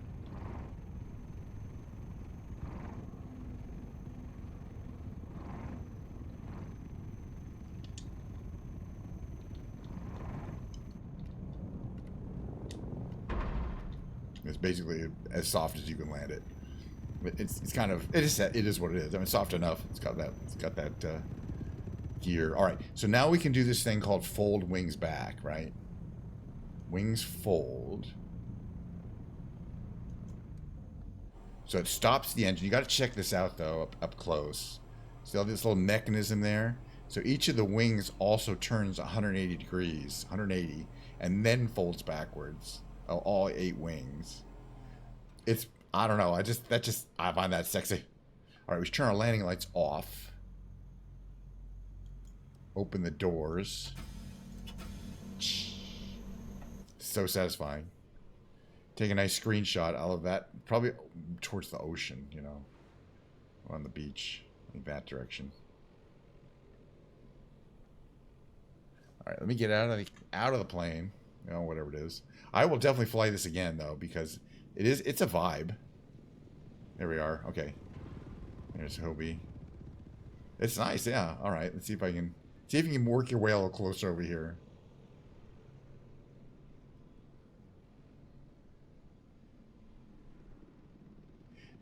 It's basically as soft as you can land it. It's kind of it is what it is. I mean, soft enough. It's got that gear. All right. So now we can do this thing called fold wings back, right? Wings fold. So it stops the engine. You got to check this out though, up close. See all this little mechanism there? So each of the wings also turns 180 degrees, 180, and then folds backwards. All 8 wings. It's, I don't know. I find that sexy. All right, we should turn our landing lights off. Open the doors. So satisfying. Take a nice screenshot out of that. Probably towards the ocean, you know. Or on the beach. In that direction. Alright, let me get out of the plane. You know, whatever it is. I will definitely fly this again, though, because it's a vibe. There we are. Okay. There's Hobie. It's nice, yeah. Alright, let's see if you can work your way a little closer over here.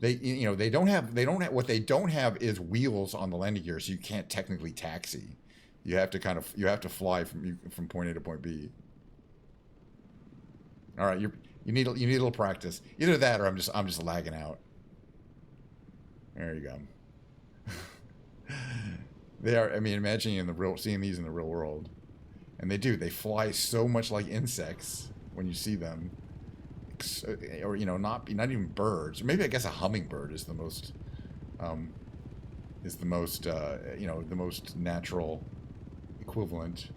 They don't have what they don't have is wheels on the landing gear, so you can't technically taxi. You have to fly from point A to point B. All right, you need a little practice. Either that or I'm just lagging out. There you go. They are, I mean, imagine seeing these in the real world. And they fly so much like insects when you see them. Or, you know, not even birds. Or maybe I guess a hummingbird is the most you know, the most natural equivalent.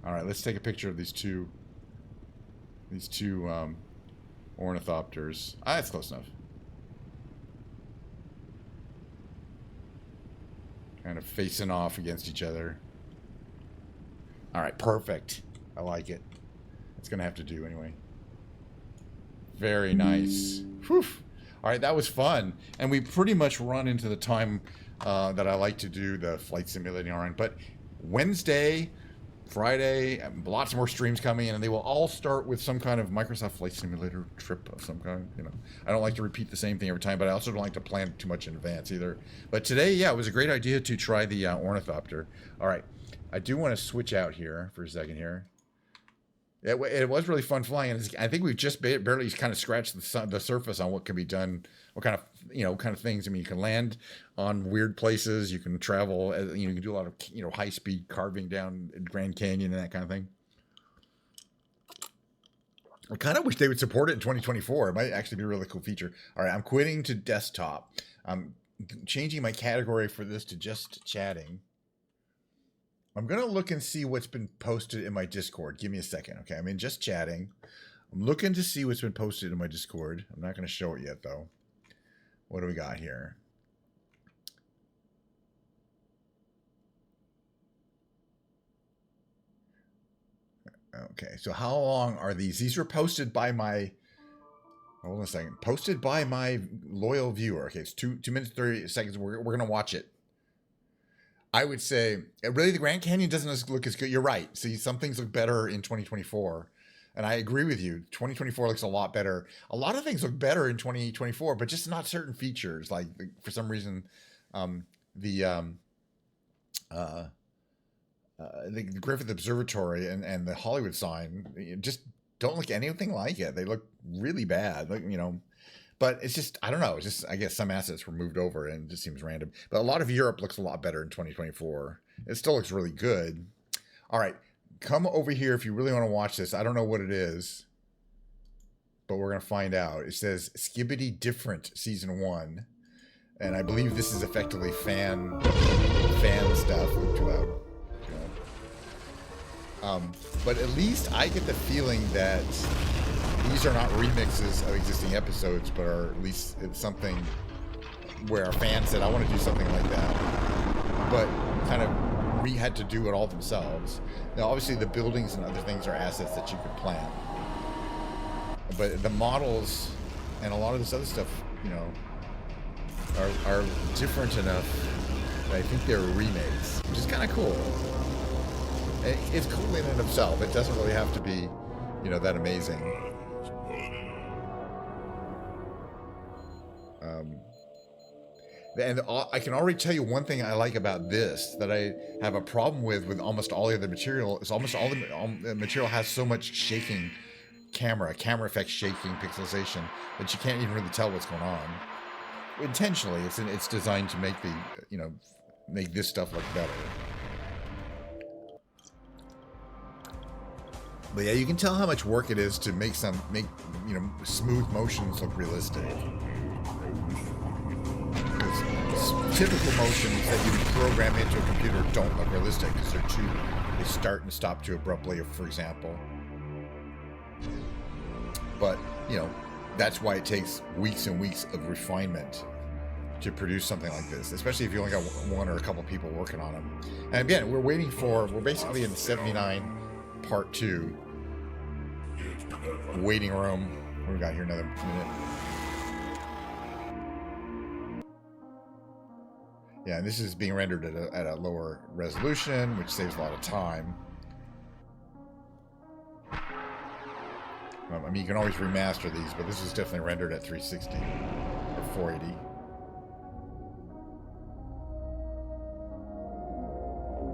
All right, let's take a picture of these two ornithopters. That's close enough. Kind of facing off against each other. All right, perfect. I like it. It's gonna have to do anyway. Very nice. Whew. All right, that was fun. And we pretty much run into the time that I like to do the flight simulating on. But Wednesday, Friday, lots more streams coming in, and they will all start with some kind of Microsoft Flight Simulator trip of some kind. You know, I don't like to repeat the same thing every time, but I also don't like to plan too much in advance either. But today, yeah, it was a great idea to try the ornithopter. All right, I do want to switch out here for a second here. It was really fun flying, and I think we've just barely kind of scratched the surface on what can be done, what kind of things. I mean, you can land on weird places, you can travel, you can do a lot of, you know, high speed carving down Grand Canyon and that kind of thing. I kind of wish they would support it in 2024. It might actually be a really cool feature. All right, I'm quitting to desktop. I'm changing my category for this to just chatting. I'm going to look and see what's been posted in my Discord. Give me a second, okay? I'm in just chatting. I'm looking to see what's been posted in my Discord. I'm not going to show it yet, though. What do we got here? Okay, so how long are these? These were posted by my... Hold on a second. Posted by my loyal viewer. Okay, it's 2 minutes, 30 seconds. We're going to watch it. I would say, really, the Grand Canyon doesn't look as good. You're right. See, some things look better in 2024. And I agree with you. 2024 looks a lot better. A lot of things look better in 2024, but just not certain features. Like, for some reason, the Griffith Observatory and the Hollywood sign just don't look anything like it. They look really bad. Like, you know... But it's just, I don't know. It's just, I guess some assets were moved over and it just seems random. But a lot of Europe looks a lot better in 2024. It still looks really good. All right. Come over here if you really want to watch this. I don't know what it is, but we're going to find out. It says Skibbity Different Season 1. And I believe this is effectively fan stuff. Too loud. But at least I get the feeling that these are not remixes of existing episodes, but are at least it's something where a fan said, I want to do something like that, but kind of had to do it all themselves. Now, obviously, the buildings and other things are assets that you could plan, but the models and a lot of this other stuff, you know, are different enough that I think they're remakes, which is kind of cool. It's cool in and of itself. It doesn't really have to be, you know, that amazing. And I can already tell you one thing I like about this that I have a problem with almost all the other material is almost all the material has so much shaking camera effect, shaking, pixelization, that you can't even really tell what's going on. Intentionally, it's designed to make the, you know, make this stuff look better. But yeah, you can tell how much work it is to make you know, smooth motions look realistic. Because typical motions that you program into a computer don't look realistic because they start and stop too abruptly, for example. But, you know, that's why it takes weeks and weeks of refinement to produce something like this, especially if you only got one or a couple people working on them. And again, we're basically in the 79 part 2 waiting room. What do we got here? Another minute. Yeah, and this is being rendered at a lower resolution, which saves a lot of time. I mean, you can always remaster these, but this is definitely rendered at 360 or 480.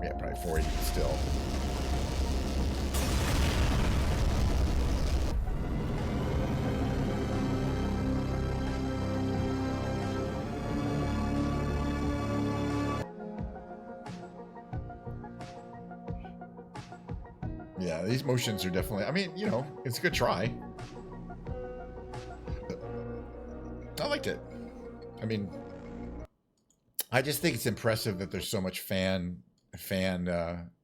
Yeah, probably 480 still. Yeah, these motions are definitely, I mean, you know, it's a good try. I liked it. I mean, I just think it's impressive that there's so much fan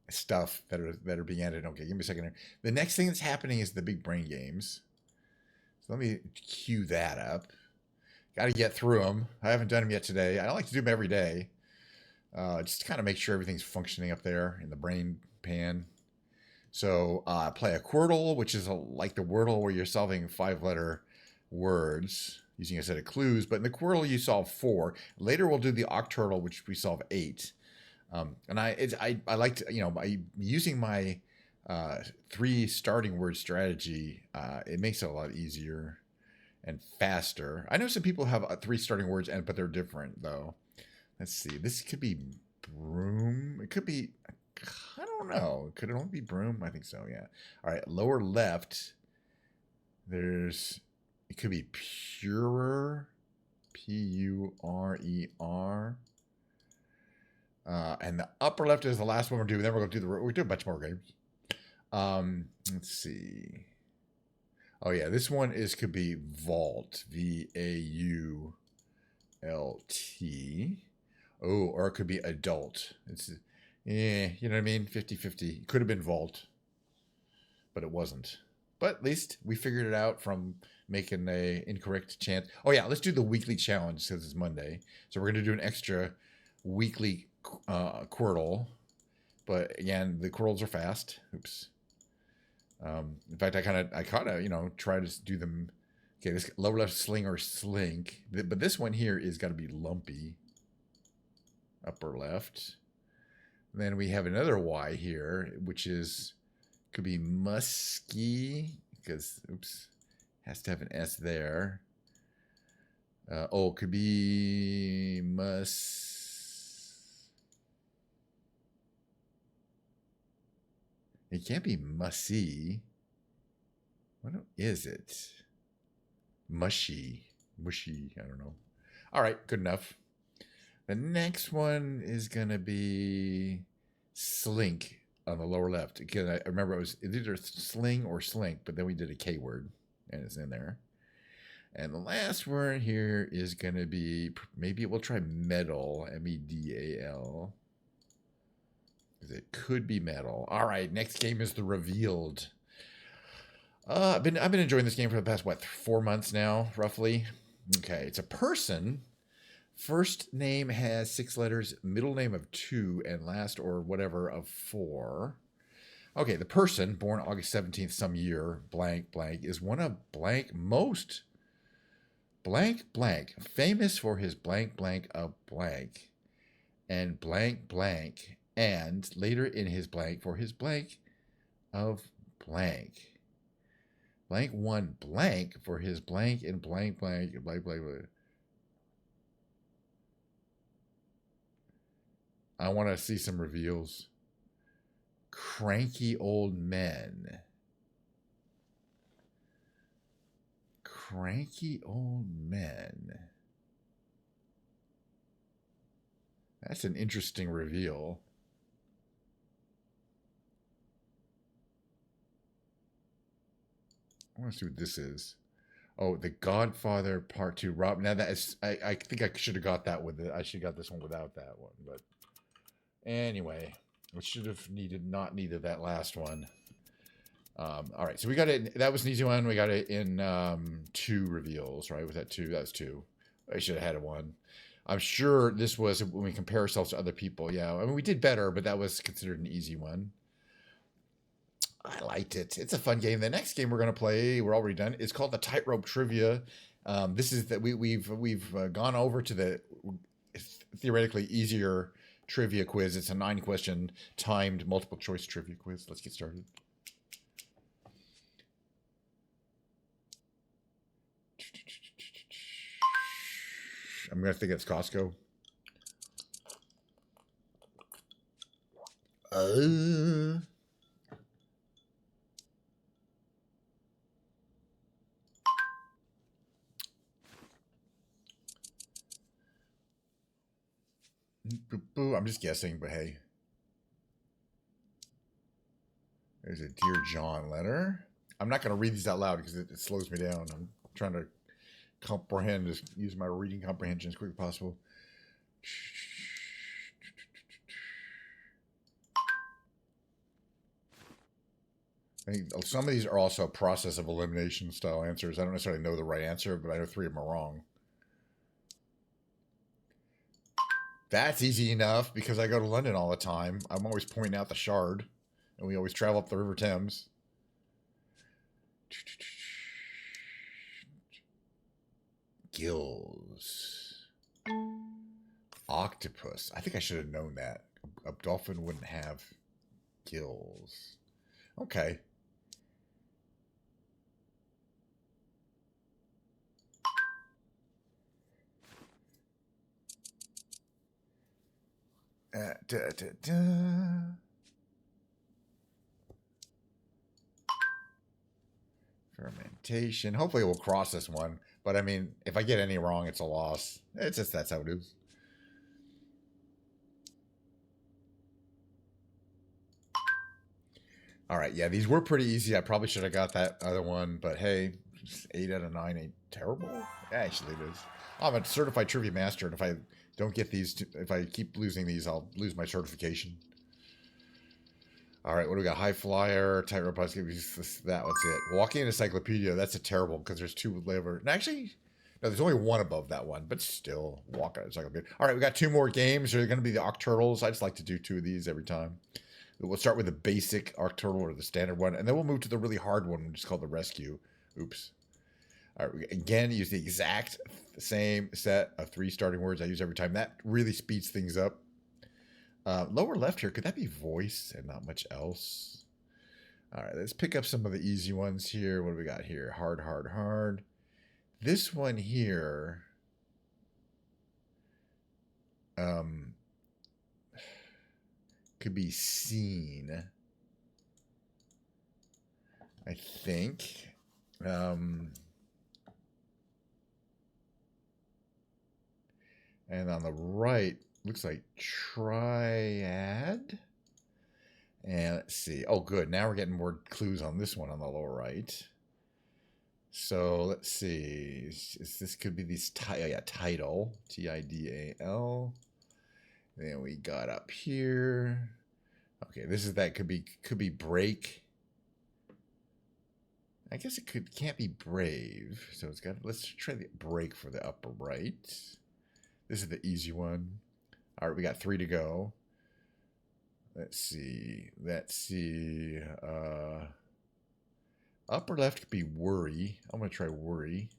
stuff that are being added. Okay, give me a second here. The next thing that's happening is the big brain games. So let me cue that up. Got to get through them. I haven't done them yet today. I don't like to do them every day. Just to kind of make sure everything's functioning up there in the brain pan. So play a Quirtle, which is like the Wordle where you're solving 5-letter words using a set of clues. But in the Quirtle, you solve 4. Later, we'll do the Octurtle, which we solve 8. And I like to, you know, by using my 3 starting word strategy, it makes it a lot easier and faster. I know some people have 3 starting words, but they're different, though. Let's see. This could be broom. It could be, I don't know. Could it only be broom? I think so, yeah. All right, lower left, it could be purer, Purer. And the upper left is the last one we're doing. Then we're going to do a bunch more games. Let's see. Oh yeah, this one could be vault, Vault. Oh, or it could be adult. It's, you know what I mean? 50-50. It could have been vault, but it wasn't. But at least we figured it out from making a incorrect chance. Oh yeah, let's do the weekly challenge because it's Monday. So we're going to do an extra weekly Quirtle. But again, the Quirtles are fast. Oops. In fact, I kind of, you know, try to do them. Okay, this lower left sling or slink, but this one here is got to be lumpy. Upper left. And then we have another Y here, which could be musky because has to have an S there. It could be It can't be mussy. What is it? Mushy. I don't know. All right, good enough. The next one is going to be slink on the lower left. Because I remember it was either sling or slink, but then we did a K word, and it's in there. And the last word here is going to be, maybe we'll try medal, Medal. Because it could be metal. All right, next game is the Revealed. I've been enjoying this game for the past, 4 months now, roughly. Okay, it's a person. First name has 6 letters, middle name of 2, and last or whatever of 4. Okay, the person, born August 17th, some year, blank, blank, is one of blank most blank, blank, famous for his blank, blank of blank, and blank, blank, and later in his blank for his blank of blank. Blank one blank for his blank and blank, blank, blank, blank, blank. I want to see some reveals. Cranky old men. Cranky old men. That's an interesting reveal. I want to see what this is. Oh, The Godfather Part 2. Rob. Now that is, I think I should have got that with it. I should have got this one without that one. But anyway, we should have not needed that last one. All right, so we got it. That was an easy one. We got it in 2 reveals, right? Was that 2? That was 2. I should have had a 1. I'm sure this was when we compare ourselves to other people. Yeah, I mean, we did better, but that was considered an easy one. I liked it. It's a fun game. The next game we're going to play, we're already done. It's called the Tightrope Trivia. This is that we've gone over to the theoretically easier trivia quiz. It's a 9-question timed multiple choice trivia quiz. Let's get started. I'm going to think it's Costco. I'm just guessing, but hey. There's a Dear John letter. I'm not going to read these out loud because it slows me down. I'm trying to comprehend, just use my reading comprehension as quick as possible. I think some of these are also process of elimination style answers. I don't necessarily know the right answer, but I know 3 of them are wrong. That's easy enough because I go to London all the time. I'm always pointing out the Shard, and we always travel up the River Thames. Gills. Octopus. I think I should have known that. A dolphin wouldn't have gills. Okay. Fermentation. Hopefully we'll cross this one. But I mean, if I get any wrong, it's a loss. It's just that's how it is. All right, yeah, these were pretty easy. I probably should have got that other one, but hey, 8 out of 9 ain't terrible. Actually, it is. I'm a certified trivia master, and if I don't get these, if I keep losing these, I'll lose my certification. All right, what do we got? High Flyer, Tightrope, that was it. Walking Encyclopedia, that's a terrible because there's 2 lever. And actually, no, there's only 1 above that one, but still, Walking Encyclopedia. All right, we got 2 more games. They're going to be the Octurtles. I just like to do 2 of these every time. We'll start with the basic Octurtle or the standard one, and then we'll move to the really hard one, which is called the Rescue. Oops. All right, again, use the exact same set of 3 starting words I use every time. That really speeds things up. Lower left here, could that be voice and not much else? All right, let's pick up some of the easy ones here. What do we got here? Hard, hard, hard. This one here. Could be seen. I think. And on the right, looks like triad. And let's see. Oh, good. Now we're getting more clues on this one on the lower right. So let's see. This could be these title. Tidal. Then we got up here. Okay, this is that could be break. I guess it can't be brave. So it's got. Let's try the break for the upper right. This is the easy one. All right, we got 3 to go. Let's see. Upper left could be worry. I'm gonna try worry.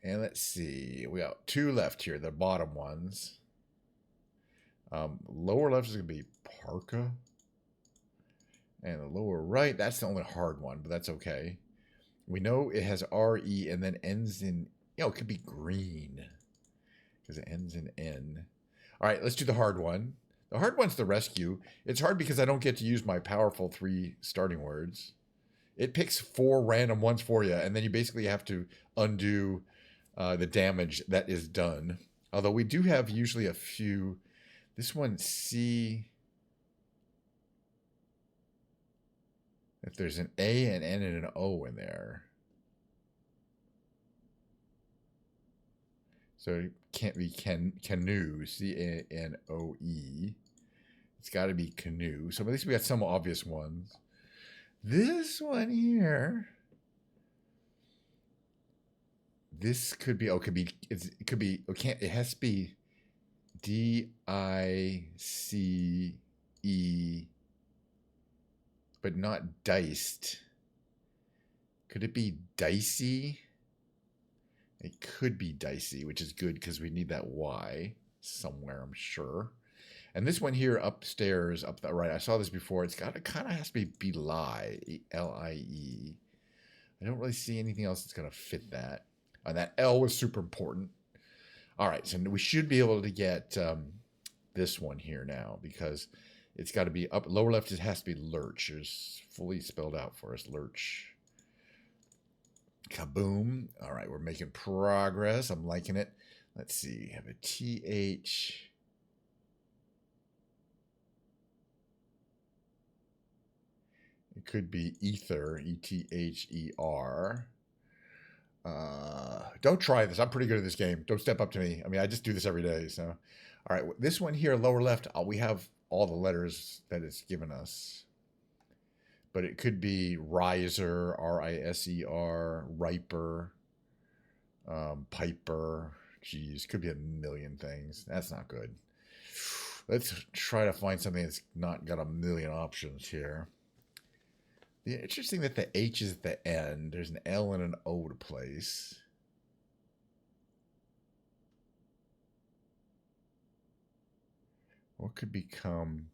And let's see. We got 2 left here. The bottom ones. Lower left is going to be parka. And the lower right, that's the only hard one, but that's okay. We know it has R-E and then ends in, it could be green. Because it ends in N. All right, let's do the hard one. The hard one's the rescue. It's hard because I don't get to use my powerful 3 starting words. It picks 4 random ones for you, and then you basically have to undo the damage that is done. Although we do have usually a few. This one, C. If there's an A, an N, and an O in there. So it can't be canoe, C-A-N-O-E. It's got to be canoe. So at least we got some obvious ones. This one here. This could be, it could be, it has to be D-I-C-E, but not diced. Could it be dicey? It could be dicey, which is good because we need that Y somewhere, I'm sure. And this one here upstairs, up the right, I saw this before. It kind of has to be belie, L-I-E. I don't really see anything else that's going to fit that. That L was super important. All right, so we should be able to get this one here now because it's got to be up lower left. It has to be lurch. It's fully spelled out for us, lurch. Kaboom. All right, we're making progress. I'm liking it. Let's see. Have a TH. It could be ether, E-T-H-E-R. Don't try this. I'm pretty good at this game. Don't step up to me. I mean, I just do this every day. So, all right, this one here, lower left, we have all the letters that it's given us. But it could be riser, R-I-S-E-R, riper, piper. Geez, could be a million things. That's not good. Let's try to find something that's not got a million options here. Yeah, interesting that the H is at the end. There's an L and an O to place. What could become...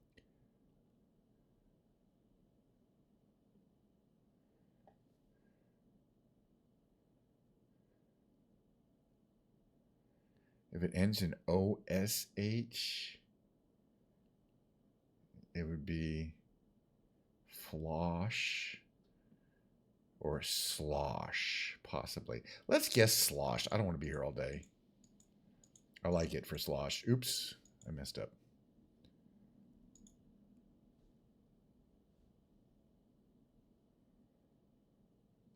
If it ends in O-S-H, it would be flosh or slosh, possibly. Let's guess slosh. I don't want to be here all day. I like it for slosh. Oops, I messed up.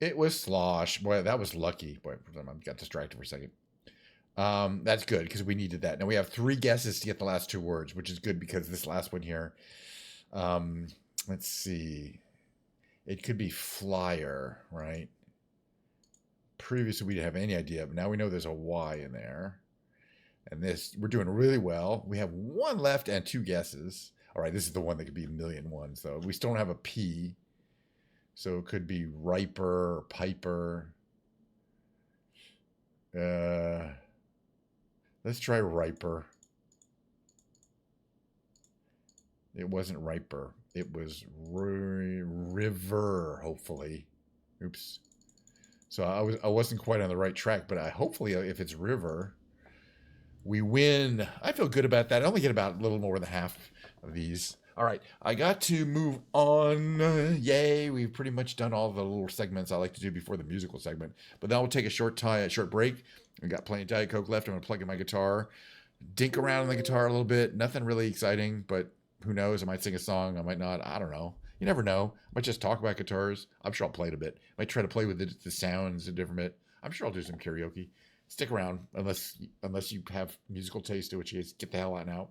It was slosh. Boy, that was lucky. Boy, I got distracted for a second. That's good because we needed that. Now we have 3 guesses to get the last 2 words, which is good because this last one here, let's see. It could be flyer, right? Previously, we didn't have any idea, but now we know there's a Y in there. And this, we're doing really well. We have 1 left and 2 guesses. All right, this is the one that could be a million ones, though. We still don't have a P. So it could be riper or piper. Let's try riper. It wasn't riper. It was river, hopefully. Oops. So I wasn't quite on the right track, but hopefully if it's river, we win. I feel good about that. I only get about a little more than half of these. All right, I got to move on. Yay, we've pretty much done all the little segments I like to do before the musical segment. But then we'll take a short break. We got plenty of Diet Coke left. I'm going to plug in my guitar, dink around on the guitar a little bit. Nothing really exciting, but who knows? I might sing a song. I might not. I don't know. You never know. I might just talk about guitars. I'm sure I'll play it a bit. I might try to play with the sounds a different bit. I'm sure I'll do some karaoke. Stick around unless you have musical taste, in which case, get the hell on out.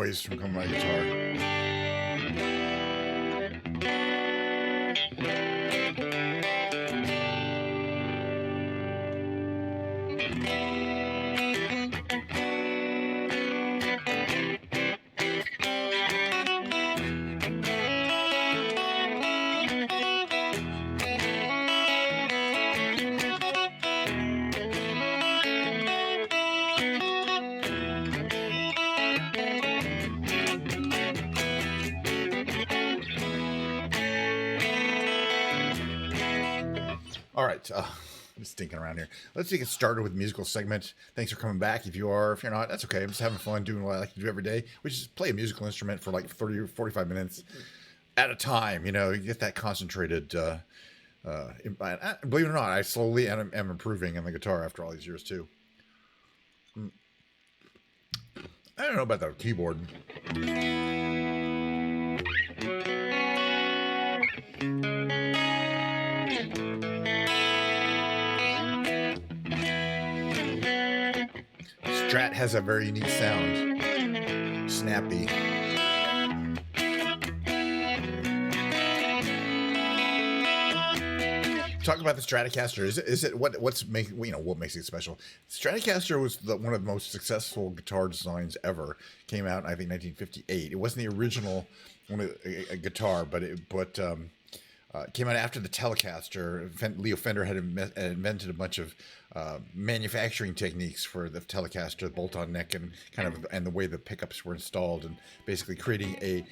noise from coming out of my guitar. All right, I'm stinking around here. Let's get started with the musical segment. Thanks for coming back. If you're not, that's okay. I'm just having fun doing what I like to do every day, which is play a musical instrument for like 30 or 45 minutes at a time. You know, you get that concentrated. Believe it or not, I slowly am improving on the guitar after all these years too. I don't know about the keyboard. Strat has a very unique sound. Snappy. Talk about the Stratocaster. Is it what makes it special? Stratocaster was one of the most successful guitar designs ever. Came out I think 1958. It wasn't the original a guitar, but it came out after the Telecaster. Leo Fender had invented a bunch of manufacturing techniques for the Telecaster, the bolt-on neck, and the way the pickups were installed, and basically creating a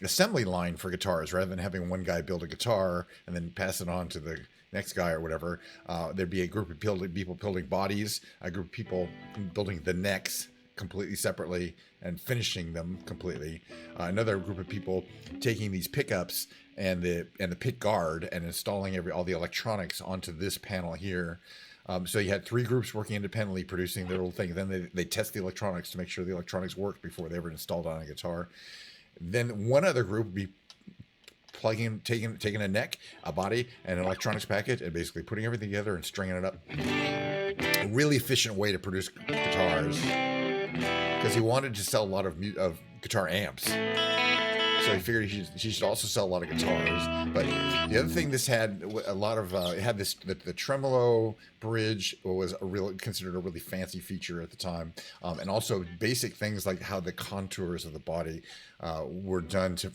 assembly line for guitars rather than having one guy build a guitar and then pass it on to the next guy or whatever. There'd be a group of people building bodies, a group of people building the necks completely separately and finishing them completely. Another group of people taking these pickups and the pick guard and installing all the electronics onto this panel here. So you had three groups working independently, producing their little thing. Then they test the electronics to make sure the electronics worked before they ever installed on a guitar. Then one other group would be taking a neck, a body, and an electronics package, and basically putting everything together and stringing it up. A really efficient way to produce guitars, because he wanted to sell a lot of guitar amps. So he figured he should also sell a lot of guitars. But the other thing this had a lot of it had the tremolo bridge was considered a really fancy feature at the time, and also basic things like how the contours of the body were done for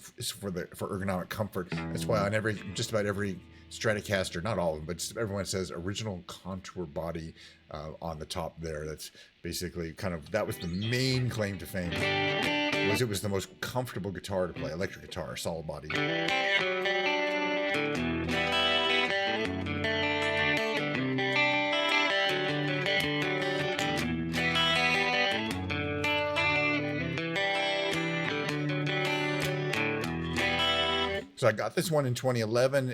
ergonomic comfort. That's why on just about every Stratocaster, not all of them, but everyone says original contour body on the top there. That's basically that was the main claim to fame. It was the most comfortable guitar to play, electric guitar, solid body. So I got this one in 2011.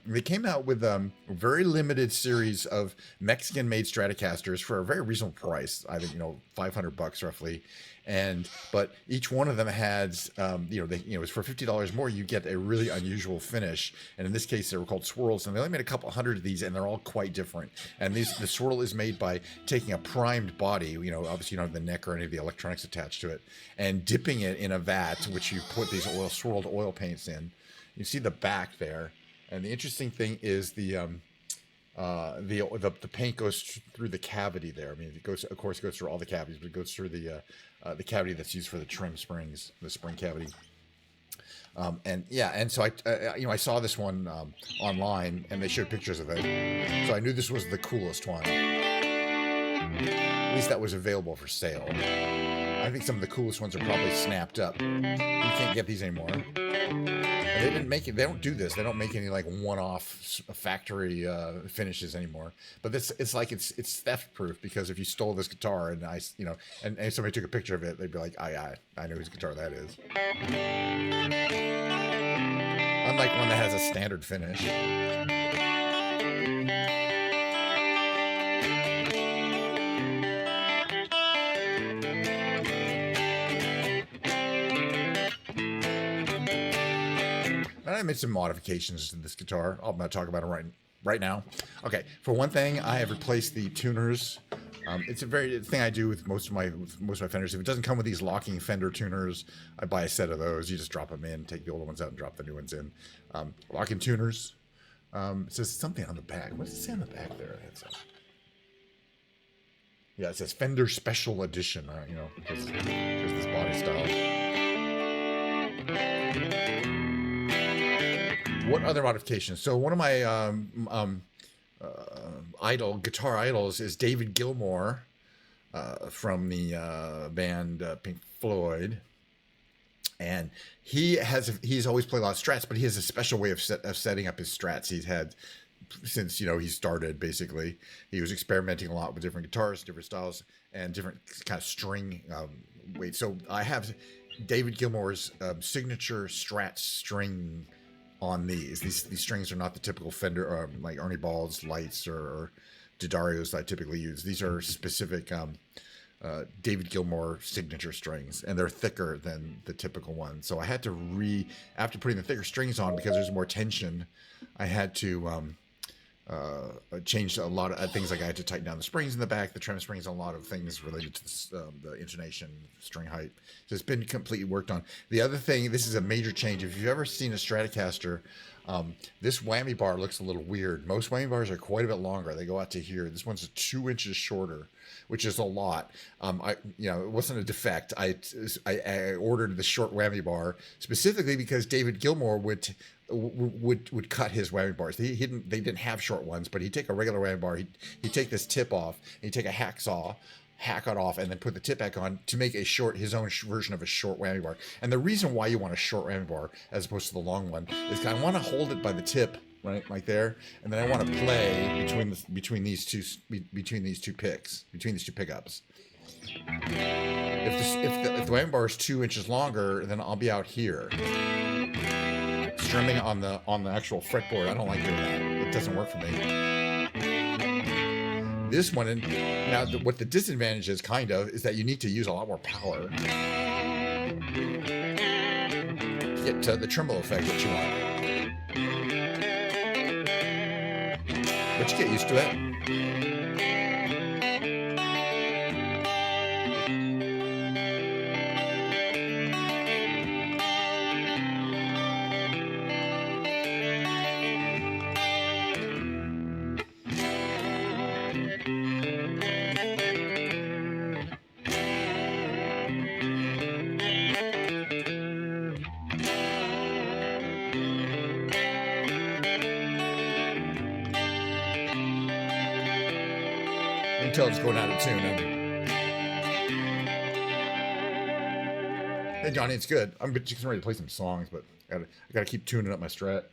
They came out with a very limited series of Mexican-made Stratocasters for a very reasonable price. I think $500 roughly, but each one of them had it was for $50 more. You get a really unusual finish, and in this case they were called Swirls, and they only made a couple hundred of these, and they're all quite different. And the Swirl is made by taking a primed body, obviously you don't have the neck or any of the electronics attached to it, and dipping it in a vat, which you put these swirled oil paints in. You see the back there, and the interesting thing is the paint goes through the cavity there. I mean, it goes through all the cavities, but it goes through the cavity that's used for the trim springs, the spring cavity. And so I saw this one online, and they showed pictures of it, so I knew this was the coolest one. At least that was available for sale. I think some of the coolest ones are probably snapped up. You can't get these anymore. They didn't make it. They don't do this. They don't make any like one-off factory finishes anymore. But it's theft-proof, because if you stole this guitar and and somebody took a picture of it, they'd be like, I know whose guitar that is. Unlike one that has a standard finish. I made some modifications to this guitar. I'm going to talk about it right now. Okay, for one thing, I have replaced the tuners It's a very thing I do with most of my Fenders. If it doesn't come with these locking Fender tuners, I buy a set of those. You just drop them in, take the old ones out, and drop the new ones in. Locking tuners. It says something on the back. What does it say on the back there? Yeah, it says Fender Special Edition. You know, because this body style. What other modifications? So one of my guitar idols is David Gilmour from the band Pink Floyd, and he's always played a lot of Strats, but he has a special way of setting up his Strats. He's had since he started. Basically, he was experimenting a lot with different guitars, different styles, and different kind of string weights. So I have David Gilmour's signature Strat string on these. These strings are not the typical Fender like Ernie Ball's lights or D'Addarios that I typically use. These are specific David Gilmour signature strings, and they're thicker than the typical one. So I had to after putting the thicker strings on, because there's more tension, I had to changed a lot of things. Like I had to tighten down the springs in the back, the trem springs, a lot of things related to the intonation, string height. So it's been completely worked on. The other thing, this is a major change. If you've ever seen a Stratocaster, this whammy bar looks a little weird. Most whammy bars are quite a bit longer. They go out to here. This one's 2 inches shorter, which is a lot. It wasn't a defect. I ordered the short whammy bar specifically because David Gilmour would cut his whammy bars. They didn't have short ones, but he'd take a regular whammy bar. He'd take this tip off, and he'd take a hacksaw, hack it off, and then put the tip back on to make his own version of a short whammy bar. And the reason why you want a short whammy bar as opposed to the long one is I want to hold it by the tip, right, like there, and then I want to play between these two pickups. If the whammy bar is 2 inches longer, then I'll be out here strumming on the actual fretboard. I don't like doing that. It doesn't work for me. This one, what the disadvantage is, is that you need to use a lot more power to get to the tremolo effect that you want. But you get used to it. Until it's going out of tune. Hey Johnny, it's good. I'm just ready to play some songs, but I gotta keep tuning up my Strat.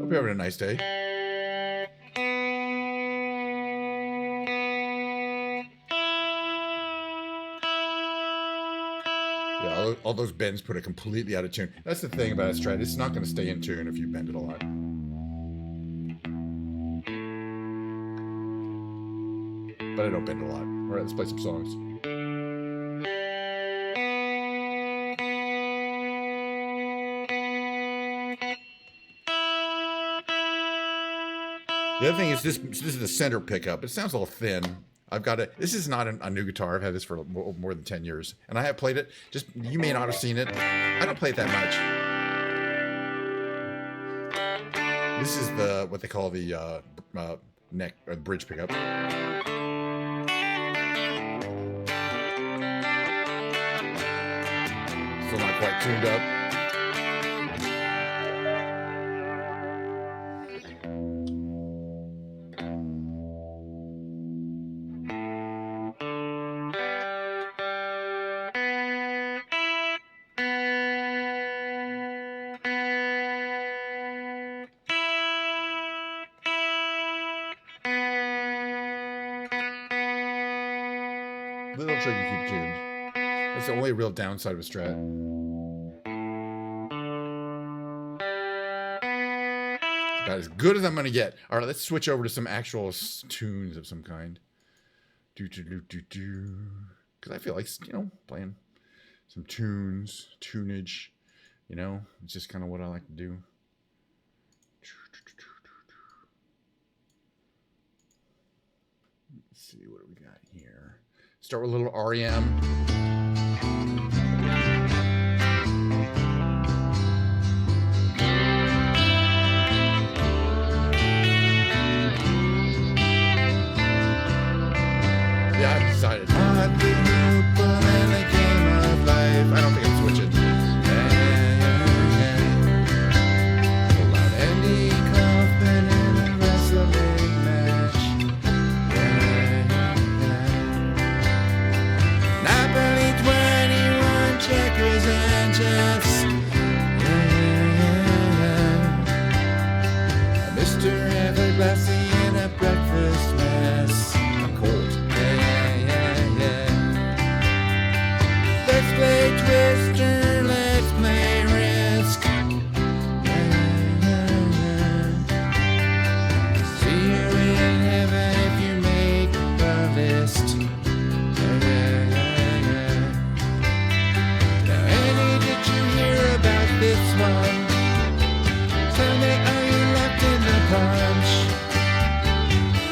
Hope you're having a nice day. Yeah, all those bends put it completely out of tune. That's the thing about a Strat. It's not going to stay in tune if you bend it a lot. But I don't bend a lot. All right, let's play some songs. The other thing is this is the center pickup. It sounds a little thin. This is not a new guitar. I've had this for more than 10 years. And I have played it. You may not have seen it. I don't play it that much. This is what they call the neck or the bridge pickup. Still not quite tuned up. Little tricky to keep tuned. That's the only real downside of a Strat. It's about as good as I'm gonna get. All right, let's switch over to some actual tunes of some kind. Do. because I feel like, you know, playing some tunage, you know, it's just kind of what I like to do. Let's see, what do we got here? Start with a little REM. Yeah, I've decided. I don't think I'm switching. Pull out Andy Kaufman in a wrestling match. Napoli 21 checkers and chefs. Mr. Everglassy in a breakfast mess. I'm cold. Let's play Twister, let's play Risk. See you in heaven if you make the list. Now, Andy, did you hear about this one? Tell me, are you locked in the punch?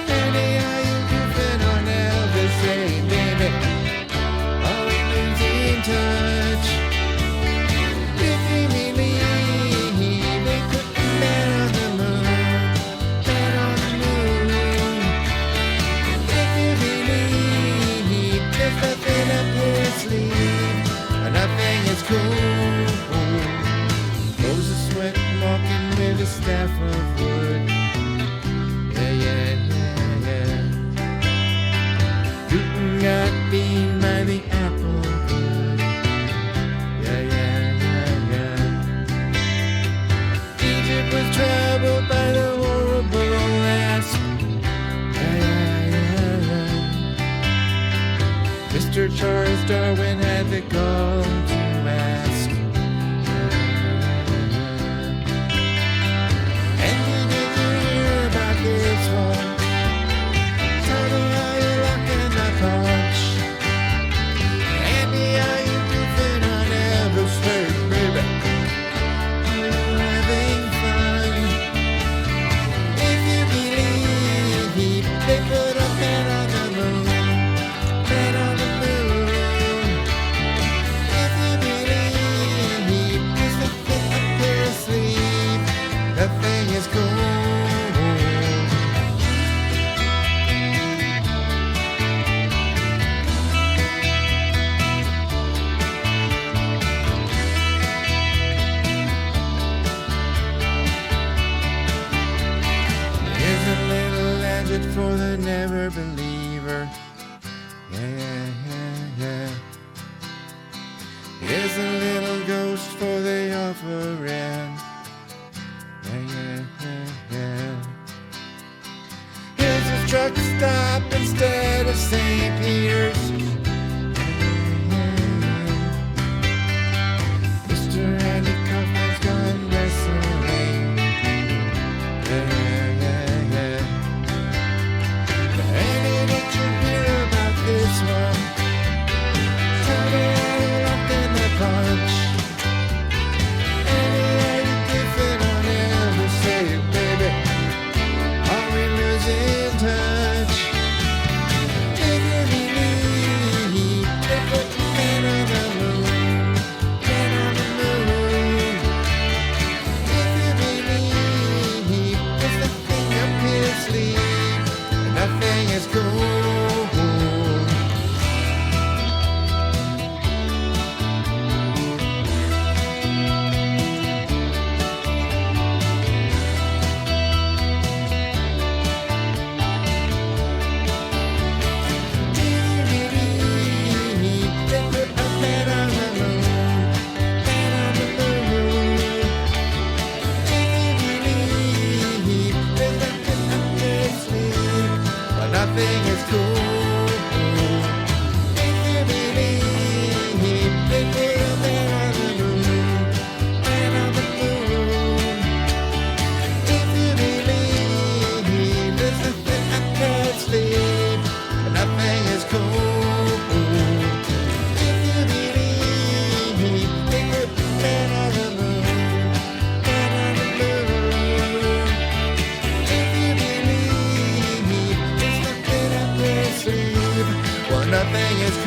Andy, are you goofing on Elvis? Hey, baby, are we losing touch? If you believe they put the man on the moon, man on the moon. If you believe there's nothing up his sleeve, and nothing is cool. Moses went walking with a staff of wood. Yeah, yeah, yeah, yeah. Newton got beaten by the apple good. Yeah, yeah, yeah, yeah. Egypt was troubled by the horrible asp. Yeah, yeah, yeah, yeah. Mr. Charles Darwin had the gall to ask. And did you hear about this one? Tell me how you locking the punch. Andy, are you goofing on Elvis? Hey, baby, are you having fun? If you believe they put a man on the moon, man on the moon. If you believe there's nothing up their sleeve, nothing is cool. Here's a little legend for the never believer. Yeah, yeah, yeah, yeah. Here's a little ghost for the offering. Yeah, yeah, yeah, yeah. Here's a truck stop instead of St. Peter's. Mr. Andy Kaufman's gone wrestling. Yeah, yeah, yeah. Andy, did you hear about this one? Tell me how you locked in the punch. Andy, are you goofing on Elvis? Say, baby, are we losing touch? If you believe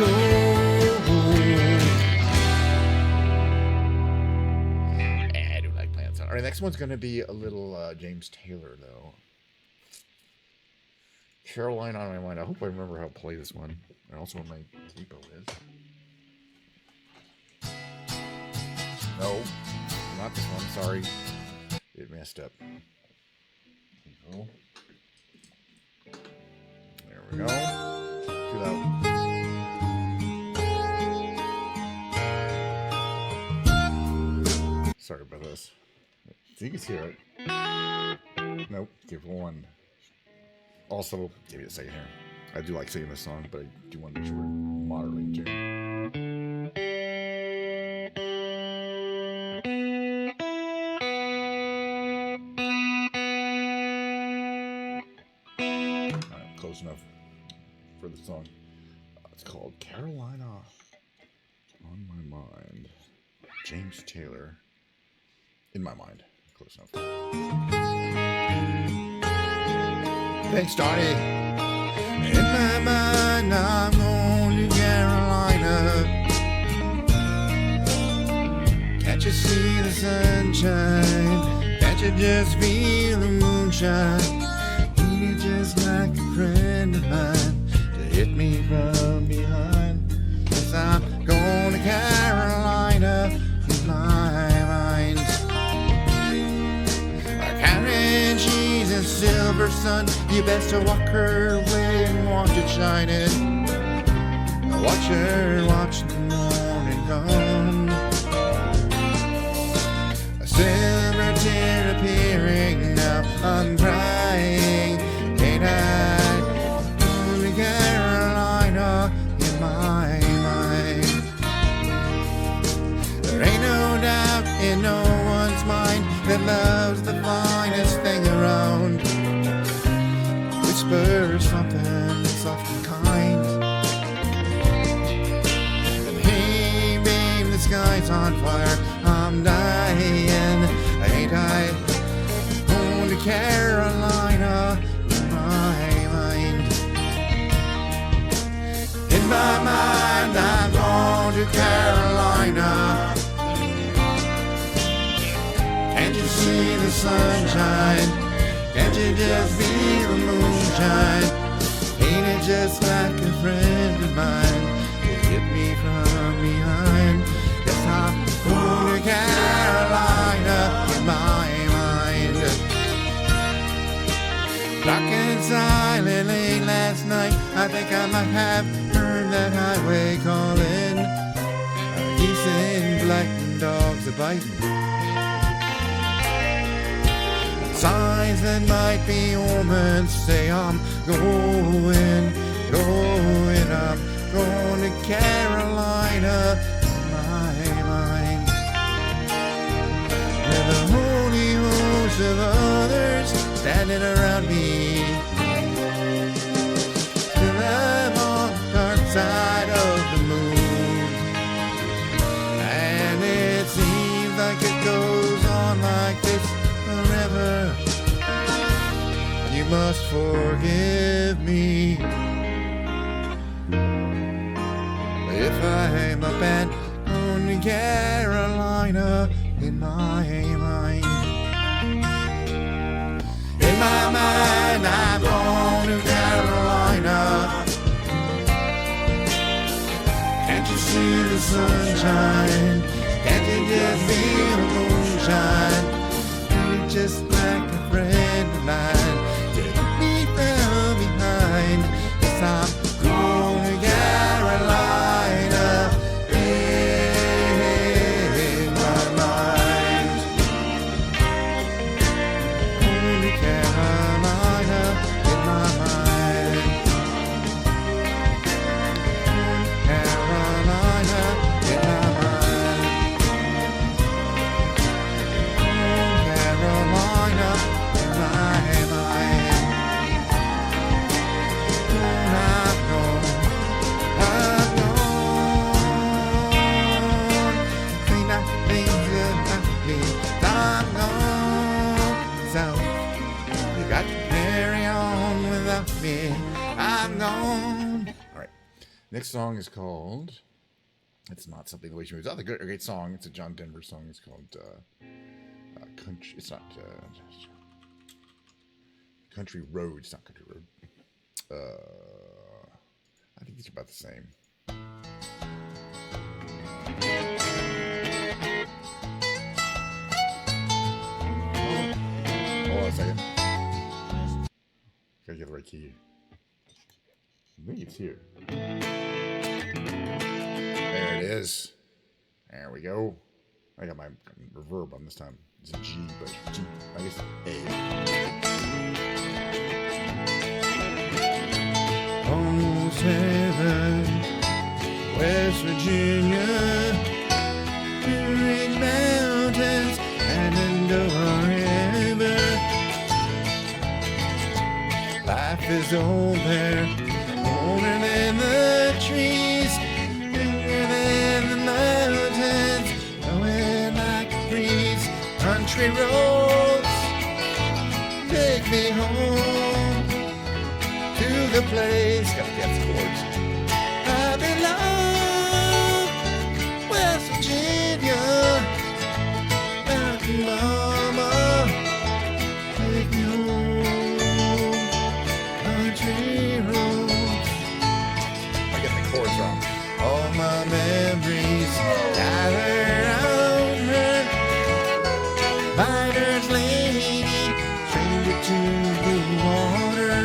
I do like playing sound. All right, next one's going to be a little James Taylor, though. Carolina on my mind. I hope I remember how to play this one. And also what my repo is. No, not this one. Sorry. It messed up. There we go. Too loud. Sorry about this. So you can hear it. Nope. Give one. Also, give me a second here. I do like singing this song, but I do want to make sure we're moderately in tune. Alright, close enough for the song. It's called Carolina on My Mind. James Taylor. In my mind. Close enough. Thanks, Donnie. In my mind, I'm going to Carolina. Can't you see the sunshine? Can't you just feel the moonshine? Ain't it just like a friend of mine to hit me from behind? Yes, I'm going to Carolina in my mind. Carrying she's a silver sun. You best to walk her way and watch it shining. Watch her watch the morning come. A silver tear appearing now. I'm crying. Ain't I going to Carolina in my mind? There ain't no doubt in no one's mind that love's the finest thing around. Whisper something soft and kind. And hey babe, the sky's on fire. I'm dying. Ain't I going to Carolina in my mind? In my mind, I'm going to Carolina. Can't you see the sunshine? Can't you just feel the moonshine? Ain't it just like a friend of mine to hit me from behind? Yes, I'm going to Carolina in my mind. Dark and silent late last night, I think I might have heard that highway calling. Geese in black and dogs a biting. Signs that might be omens say I'm going, I'm going to Carolina in my mind. With a holy host of others standing around me, till I'm on the dark side of the moon. And it seems like it goes on like this forever. You must forgive me if I'm a bad on Carolina in my mind. In my mind, I'm going to Carolina. Can't you see the sunshine? Can't you just feel the moonshine? Just like a friend of mine, take me from behind. Yes, I'm going to Carolina in my mind. Going to Carolina in my mind. Carolina in my mind. Carolina in my mind. I've known say nothing about me. I'm gone, so you got to carry on without me. I'm gone. All right, Next song is called. It's not something the way she moves. Oh, a great song. It's a John Denver song. It's called Country. It's not Country Road. It's not Country Road. I think these are about the same. Hold on a second. Gotta get the right key. I think it's here. There it is. There we go. I got my reverb on this time. It's a G, but G, I guess A. On 7, West Virginia, Green Mountains, Shenandoah River. Life is old there, older than the trees, younger than the mountains, blowing like a breeze. Country roads take me home to the place. Gotta get the chords. I belong, West Virginia, Mountain Mama, take me home. Country roads. I get the chords wrong. All my memories gather around her. Miner's lady, stranger to the water.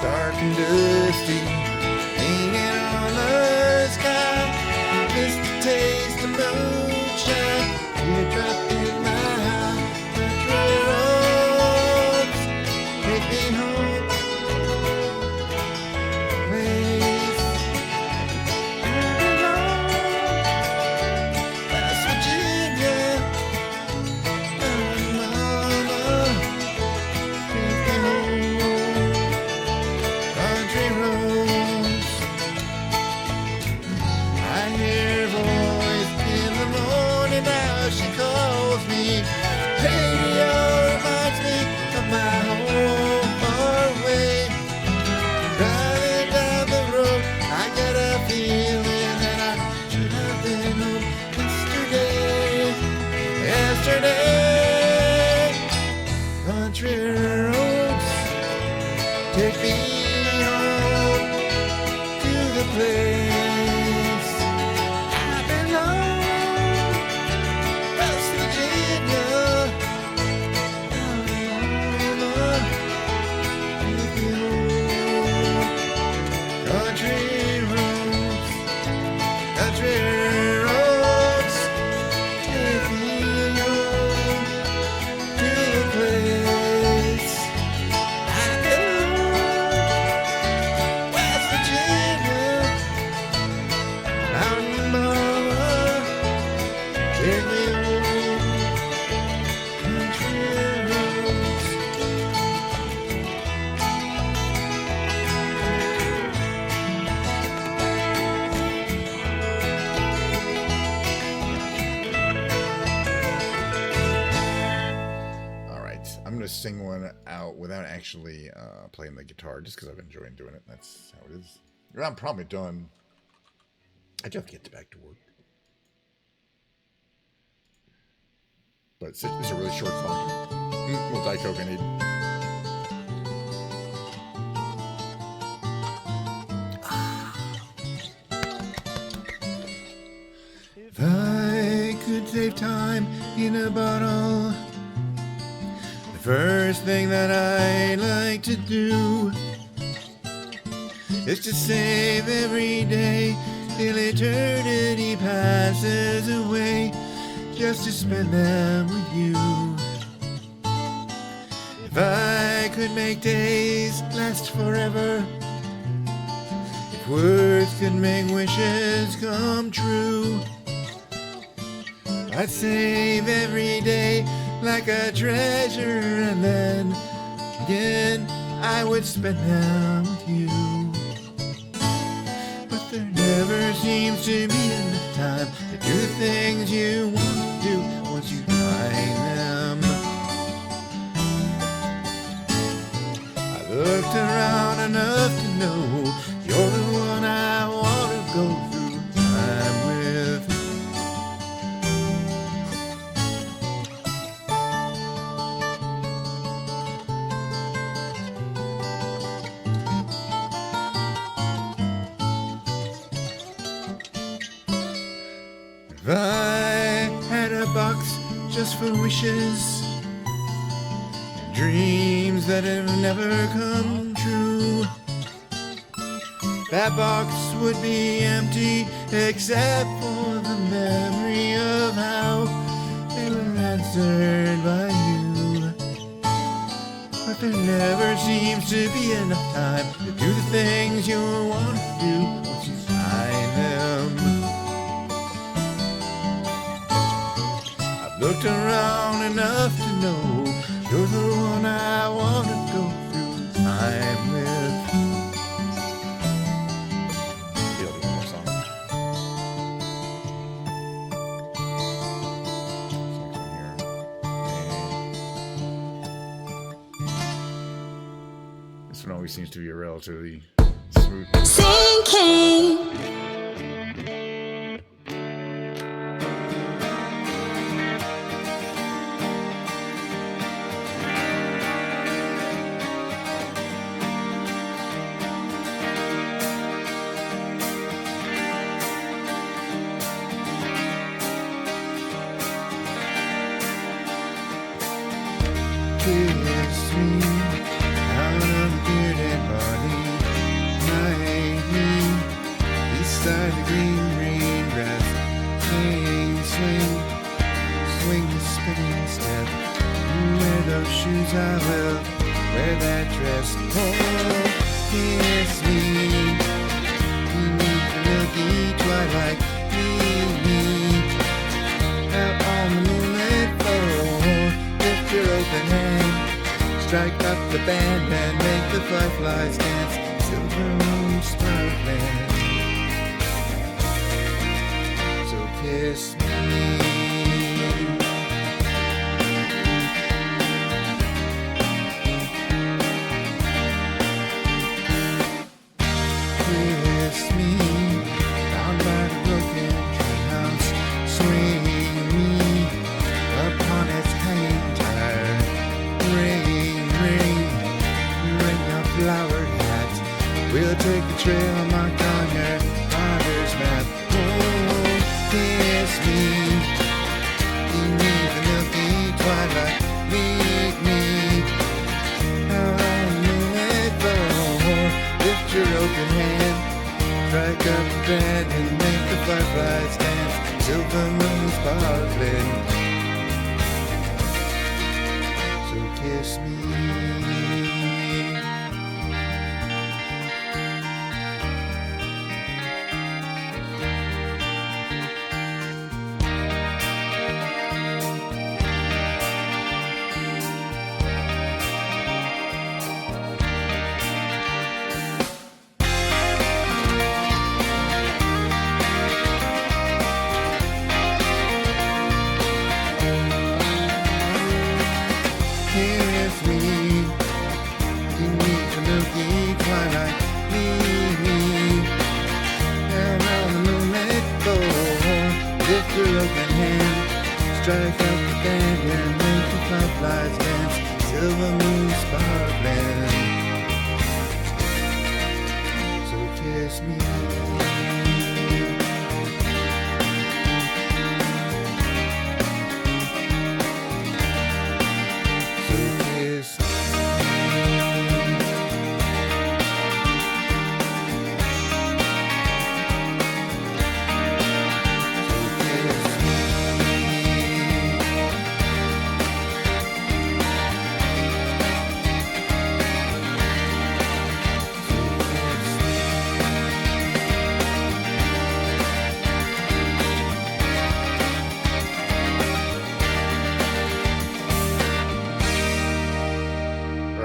Dark and dusty, hanging on the sky. Just a taste of moonshine, teardrop in my eye. Country roads, take me home. Place I belong, West Virginia. Mountain Mama, take me home. Country roads. I hear a voice in the morning now. She calls me. Radio reminds me of my home far away. Driving down the road, I got a feeling that I should have been home yesterday. Country roads, take me home to the place I belong. West Virginia, Alabama, take me home. Country roads, country roads, take me home to the place I belong. West Virginia, Mountain Mama, take me home. Country roads. All right, I'm gonna sing one out without actually playing the guitar, just because I've enjoyed doing it. That's how it is. I'm probably done. I just have to get back to work. But it's a really short song. Well, Diet Coke I need. If I could save time in a bottle, the first thing that I'd like to do is to save every day till eternity passes away, just to spend them with you. If I could make days last forever, if words could make wishes come true, I'd save every day like a treasure, and then again I would spend them with you. But there never seems to be enough time to do the things you want to do once you find them. I looked around enough to know you're the one I want to go through time with. If I had a box just for wishes, dreams that have never come true, that box would be empty except for the memory of how they were answered by you. But there never seems to be enough time to do the things you want to do once you find them. I've looked around enough to know you're the one I want to go through time with. This one always seems to be a relatively smooth. Sinking. Kiss me out of the bearded body, night me beside the green grass, swing the spinning step. You wear those shoes, I will wear that dress. Oh, kiss me beneath the milky twilight, leave me out on the moonlit floor. Lift your open hand, strike up the band and make the fireflies dance. Silver moon sparkling, so kiss me. Kiss me down by the broken treehouse, swing me upon its hanging tire. Ring your flowered hat. We'll take the trail marked on your father's map. Oh, kiss me beneath the milky twilight. Meet me out on the moonlit floor. Lift your open hand, strike up the band and make the fireflies dance. Silver moon sparkling, so kiss me. Kiss me beneath the milky twilight, leave me down on the moonlit floor. Lift your open hand, strike up the band and make the fireflies dance. Silver moon sparkling, so kiss me.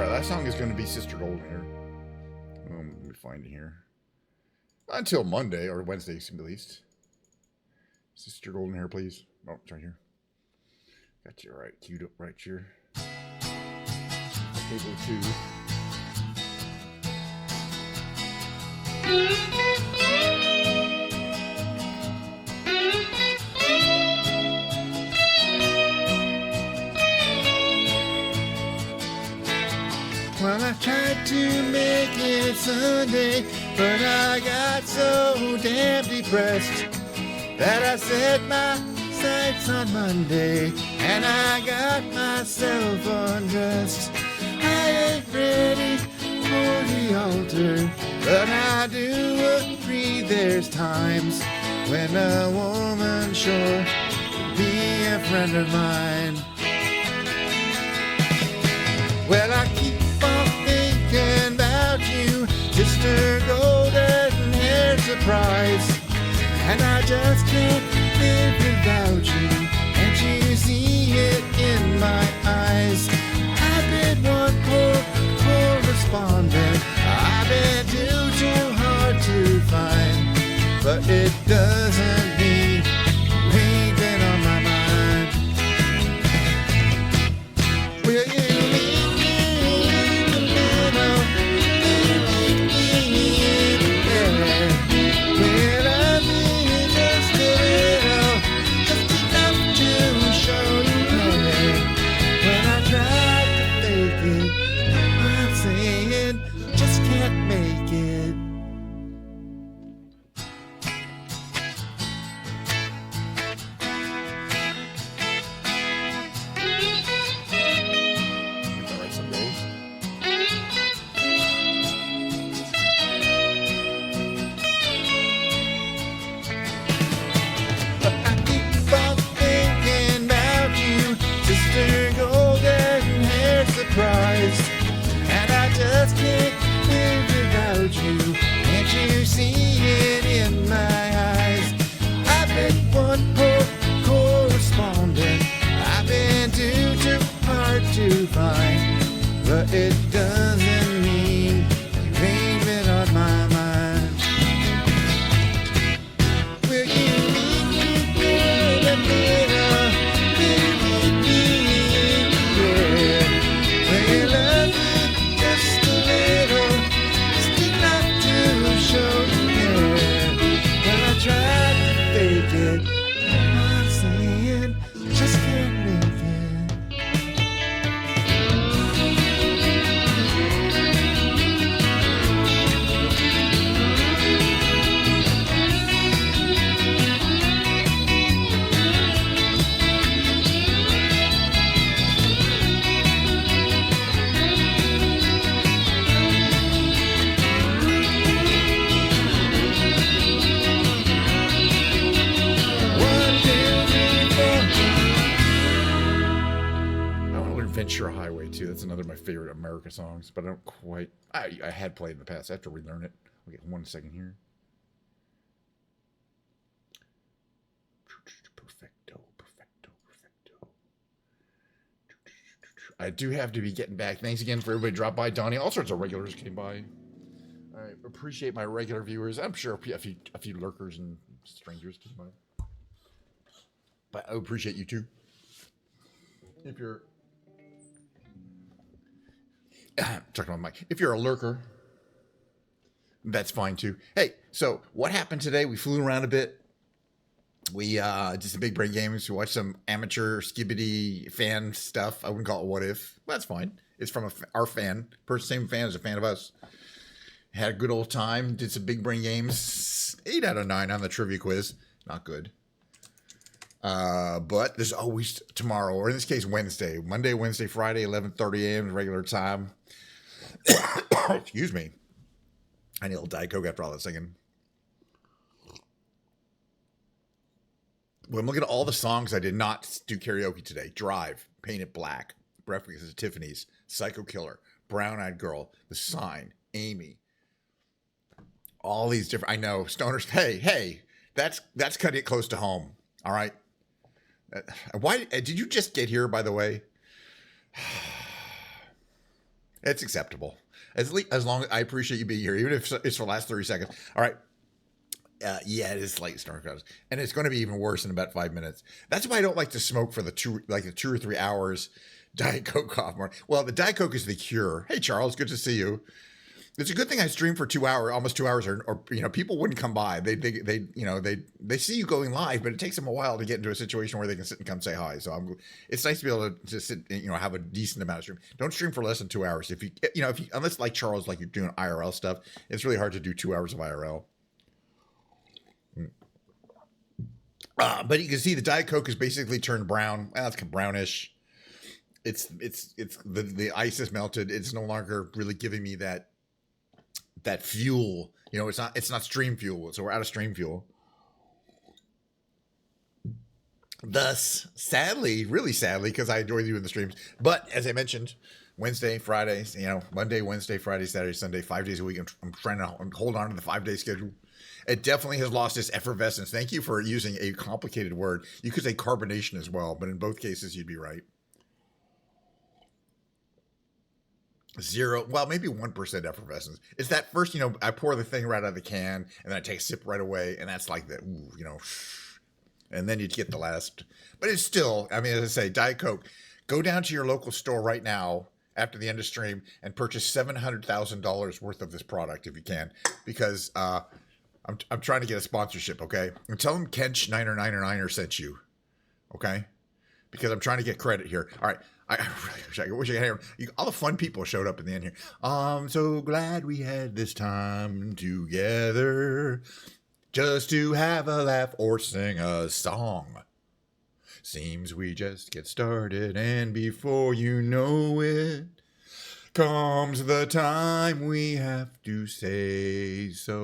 That song is going to be Sister Golden Hair. Let me find it here. Until Monday or Wednesday, at least. Sister Golden Hair, please. Oh, it's right here. Got you right queued up right here. Cable 2. Well, I tried to make it Sunday, but I got so damn depressed that I set my sights on Monday, and I got myself undressed. I ain't ready for the altar, but I do agree there's times when a woman sure be a friend of mine. Well, I keep on thinking about you, Mr. Golden Hair Surprise, and I just can't live without you. Can't you see it in my eyes? I've been one poor correspondent. I've been too hard to find, but it doesn't mean you ain't been on my mind. Will you meet me in the middle? Meet me in the middle. Will I be just a little, just enough to show you care? When I tried to fake it, I'm saying just can't make it. Get that right some days. But I keep on thinking about you, Sister Golden Hair Surprise, and I just can't live without you. Can't you see it in my eyes? I've been one poor correspondent. I've been too hard to find, but it doesn't mean you ain't been on my mind. Will you meet me in the middle? Will you meet me in the middle? Will you love me just a little, just enough to show you care? When I tried to fake it, I'm saying just can't make it. One, two, three, four. I want to learn Ventura Highway too. That's another of my favorite America songs, but I don't quite. I had played in the past. I have to relearn it. Okay, 1 second here. Perfecto, perfecto, perfecto. I do have to be getting back. Thanks again for everybody drop by. Donnie, all sorts of regulars came by. I appreciate my regular viewers. I'm sure a few lurkers and strangers came by. But I appreciate you too. If you're talking about Mike, if you're a lurker, that's fine too. Hey, so what happened today? We flew around a bit. We did some big brain games. We watched some amateur skibbity fan stuff. I wouldn't call it what if. But that's fine. It's from our fan, same fan as a fan of us. Had a good old time. Did some big brain games. 8 out of 9 on the trivia quiz. Not good. But there's always tomorrow, or in this case, Wednesday. Monday, Wednesday, Friday, 11:30 a.m. regular time. Excuse me. I need a little Diet Coke after all that singing. Well, I'm looking at all the songs I did not do karaoke today. Drive, Paint It Black, Breakfast at Tiffany's, Psycho Killer, Brown Eyed Girl, The Sign, Amy. All these different, I know, stoners. Hey, that's cutting it close to home. All right. Why did you just get here, by the way? It's acceptable. As long as I appreciate you being here, even if it's for the last 30 seconds. All right. Yeah, it is late Starcraft, and it's going to be even worse in about 5 minutes. That's why I don't like to smoke for the 2 or 3 hours Diet Coke off more. Well, the Diet Coke is the cure. Hey, Charles, good to see you. It's a good thing I stream for 2 hours, almost 2 hours, or people wouldn't come by. They see you going live, but it takes them a while to get into a situation where they can sit and come say hi. So it's nice to be able to sit, have a decent amount of stream. Don't stream for less than 2 hours. If you unless like Charles, like you're doing IRL stuff, it's really hard to do 2 hours of IRL. But you can see the Diet Coke has basically turned brown. Well, it's brownish. It's the ice is melted. It's no longer really giving me that fuel. It's not stream fuel. So we're out of stream fuel. Thus, sadly, really sadly, because I enjoy doing the streams. But as I mentioned, Wednesday, Fridays, Monday, Wednesday, Friday, Saturday, Sunday, 5 days a week. I'm trying to hold on to the 5-day schedule. It definitely has lost its effervescence. Thank you for using a complicated word. You could say carbonation as well, but in both cases, you'd be right. 0, well, maybe 1% effervescence. It's that first, I pour the thing right out of the can, and then I take a sip right away, and that's like that, and then you get the last. But it's still, as I say, Diet Coke. Go down to your local store right now after the end of stream and purchase $700,000 worth of this product if you can, because I'm trying to get a sponsorship, okay? And tell them Kench9er sent you, okay? Because I'm trying to get credit here. All right. I wish I had all the fun people showed up in the end here. I'm so glad we had this time together just to have a laugh or sing a song. Seems we just get started, and before you know it, comes the time we have to say so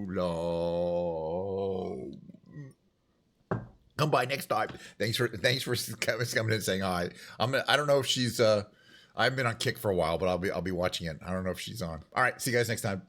long. Come by next time. Thanks for coming in and saying hi. I don't know if she's I haven't been on Kick for a while, but I'll be watching it. I don't know if she's on. All right, see you guys next time.